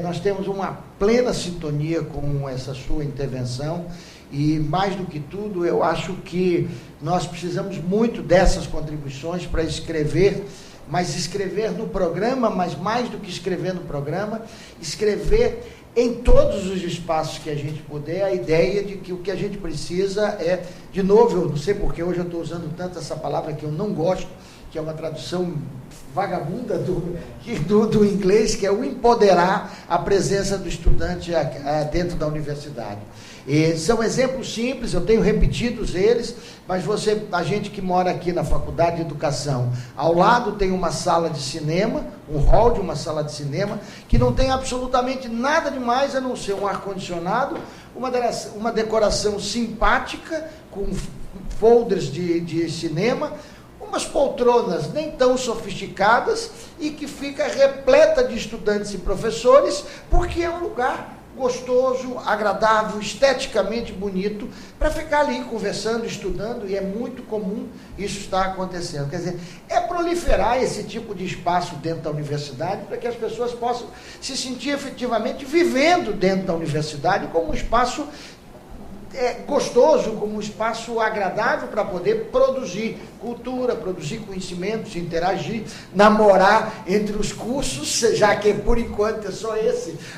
nós temos uma plena sintonia com essa sua intervenção e, mais do que tudo, eu acho que nós precisamos muito dessas contribuições para escrever, mas escrever no programa, mas mais do que escrever no programa, escrever em todos os espaços que a gente puder, a ideia de que o que a gente precisa de novo, eu não sei porque hoje eu estou usando tanto essa palavra que eu não gosto, que é uma tradução vagabunda do inglês, que é o empoderar a presença do estudante dentro da universidade. E são exemplos simples, eu tenho repetido eles, mas a gente que mora aqui na Faculdade de Educação, ao lado tem uma sala de cinema, um hall de uma sala de cinema, que não tem absolutamente nada demais a não ser um ar-condicionado, uma decoração simpática, com folders de cinema, umas poltronas nem tão sofisticadas e que fica repleta de estudantes e professores, porque é um lugar gostoso, agradável, esteticamente bonito, para ficar ali conversando, estudando, e é muito comum isso estar acontecendo. Quer dizer, proliferar esse tipo de espaço dentro da universidade, para que as pessoas possam se sentir efetivamente vivendo dentro da universidade como um espaço gostoso, como um espaço agradável para poder produzir cultura, produzir conhecimentos, interagir, namorar entre os cursos, já que por enquanto é só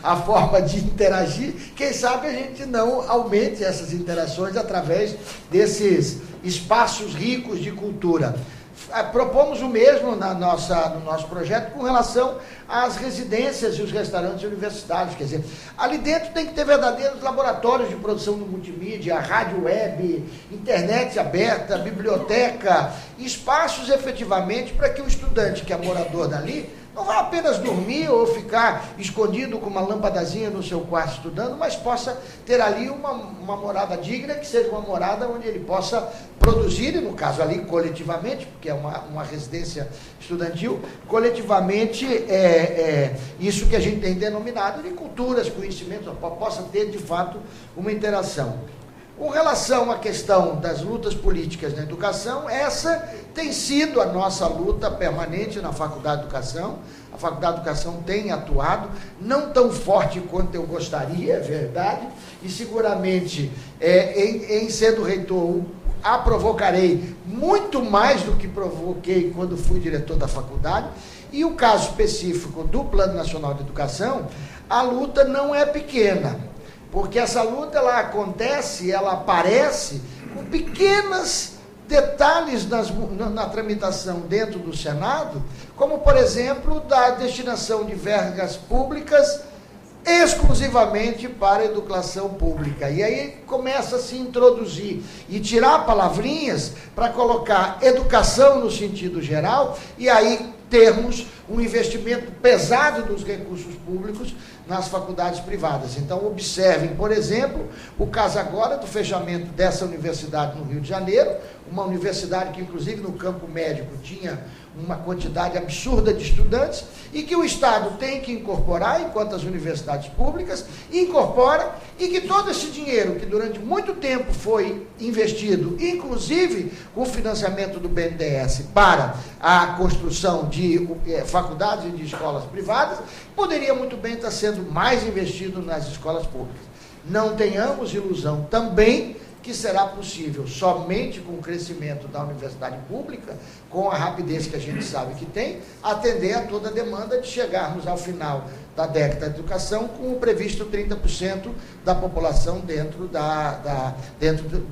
a forma de interagir. Quem sabe a gente não aumente essas interações através desses espaços ricos de cultura. Propomos o mesmo no nosso projeto com relação às residências e os restaurantes universitários. Quer dizer, ali dentro tem que ter verdadeiros laboratórios de produção do multimídia, rádio web, internet aberta, biblioteca, espaços efetivamente para que o estudante que é morador dali não vai apenas dormir ou ficar escondido com uma lâmpadazinha no seu quarto estudando, mas possa ter ali uma morada digna, que seja uma morada onde ele possa produzir, e no caso ali coletivamente, porque é uma residência estudantil, coletivamente isso que a gente tem denominado de culturas, conhecimentos, possa ter de fato uma interação. Com relação à questão das lutas políticas na educação, essa tem sido a nossa luta permanente na Faculdade de Educação. A Faculdade de Educação tem atuado, não tão forte quanto eu gostaria, é verdade, e seguramente, em sendo reitor, a provocarei muito mais do que provoquei quando fui diretor da faculdade. E o caso específico do Plano Nacional de Educação, a luta não é pequena, porque essa luta ela acontece, ela aparece com pequenos detalhes na tramitação dentro do Senado, como, por exemplo, da destinação de vergas públicas exclusivamente para a educação pública. E aí começa a se introduzir e tirar palavrinhas para colocar educação no sentido geral, e aí termos um investimento pesado dos recursos públicos nas faculdades privadas. Então, observem, por exemplo, o caso agora do fechamento dessa universidade no Rio de Janeiro, uma universidade que, inclusive, no campo médico tinha uma quantidade absurda de estudantes, e que o Estado tem que incorporar, enquanto as universidades públicas incorpora, e que todo esse dinheiro que durante muito tempo foi investido, inclusive com o financiamento do BNDES para a construção de faculdades e de escolas privadas, poderia muito bem estar sendo mais investido nas escolas públicas. Não tenhamos ilusão também que será possível somente com o crescimento da universidade pública, com a rapidez que a gente sabe que tem, atender a toda a demanda de chegarmos ao final da década de educação com o previsto 30% da população dentro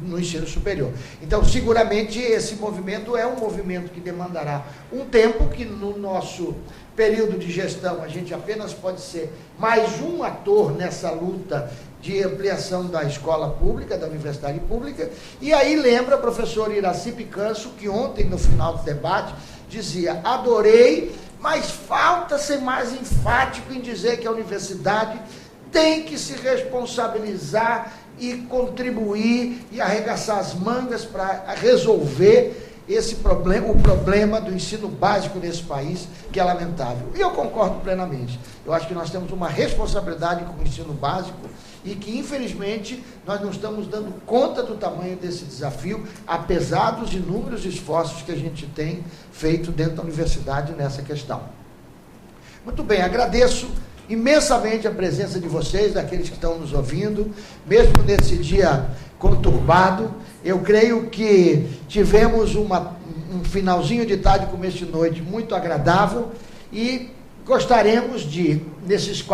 no ensino superior. Então, seguramente, esse movimento é um movimento que demandará um tempo, que no nosso período de gestão a gente apenas pode ser mais um ator nessa luta de ampliação da escola pública, da universidade pública. E aí lembra a professora Iraci Picanso, que ontem, no final do debate, dizia: adorei, mas falta ser mais enfático em dizer que a universidade tem que se responsabilizar e contribuir e arregaçar as mangas para resolver o problema do ensino básico nesse país, que é lamentável. E eu concordo plenamente. Eu acho que nós temos uma responsabilidade com o ensino básico e que, infelizmente, nós não estamos dando conta do tamanho desse desafio, apesar dos inúmeros esforços que a gente tem feito dentro da universidade nessa questão. Muito bem, agradeço imensamente a presença de vocês, daqueles que estão nos ouvindo, mesmo nesse dia conturbado. Eu creio que tivemos um finalzinho de tarde, começo de noite muito agradável, e gostaríamos de, nesses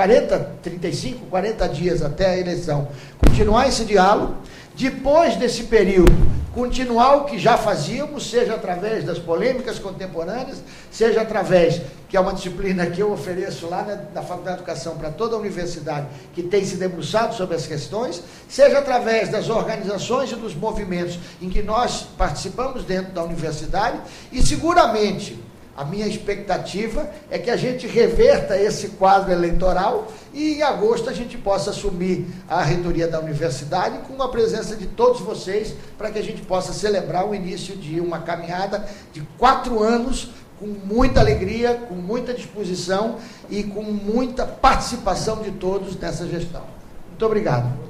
35, 40 dias até a eleição, continuar esse diálogo. Depois desse período, continuar o que já fazíamos, seja através das polêmicas contemporâneas, seja através, que é uma disciplina que eu ofereço lá na Faculdade de Educação para toda a universidade, que tem se debruçado sobre as questões, seja através das organizações e dos movimentos em que nós participamos dentro da universidade, e seguramente a minha expectativa é que a gente reverta esse quadro eleitoral e em agosto a gente possa assumir a reitoria da universidade com a presença de todos vocês, para que a gente possa celebrar o início de uma caminhada de 4 anos com muita alegria, com muita disposição e com muita participação de todos nessa gestão. Muito obrigado.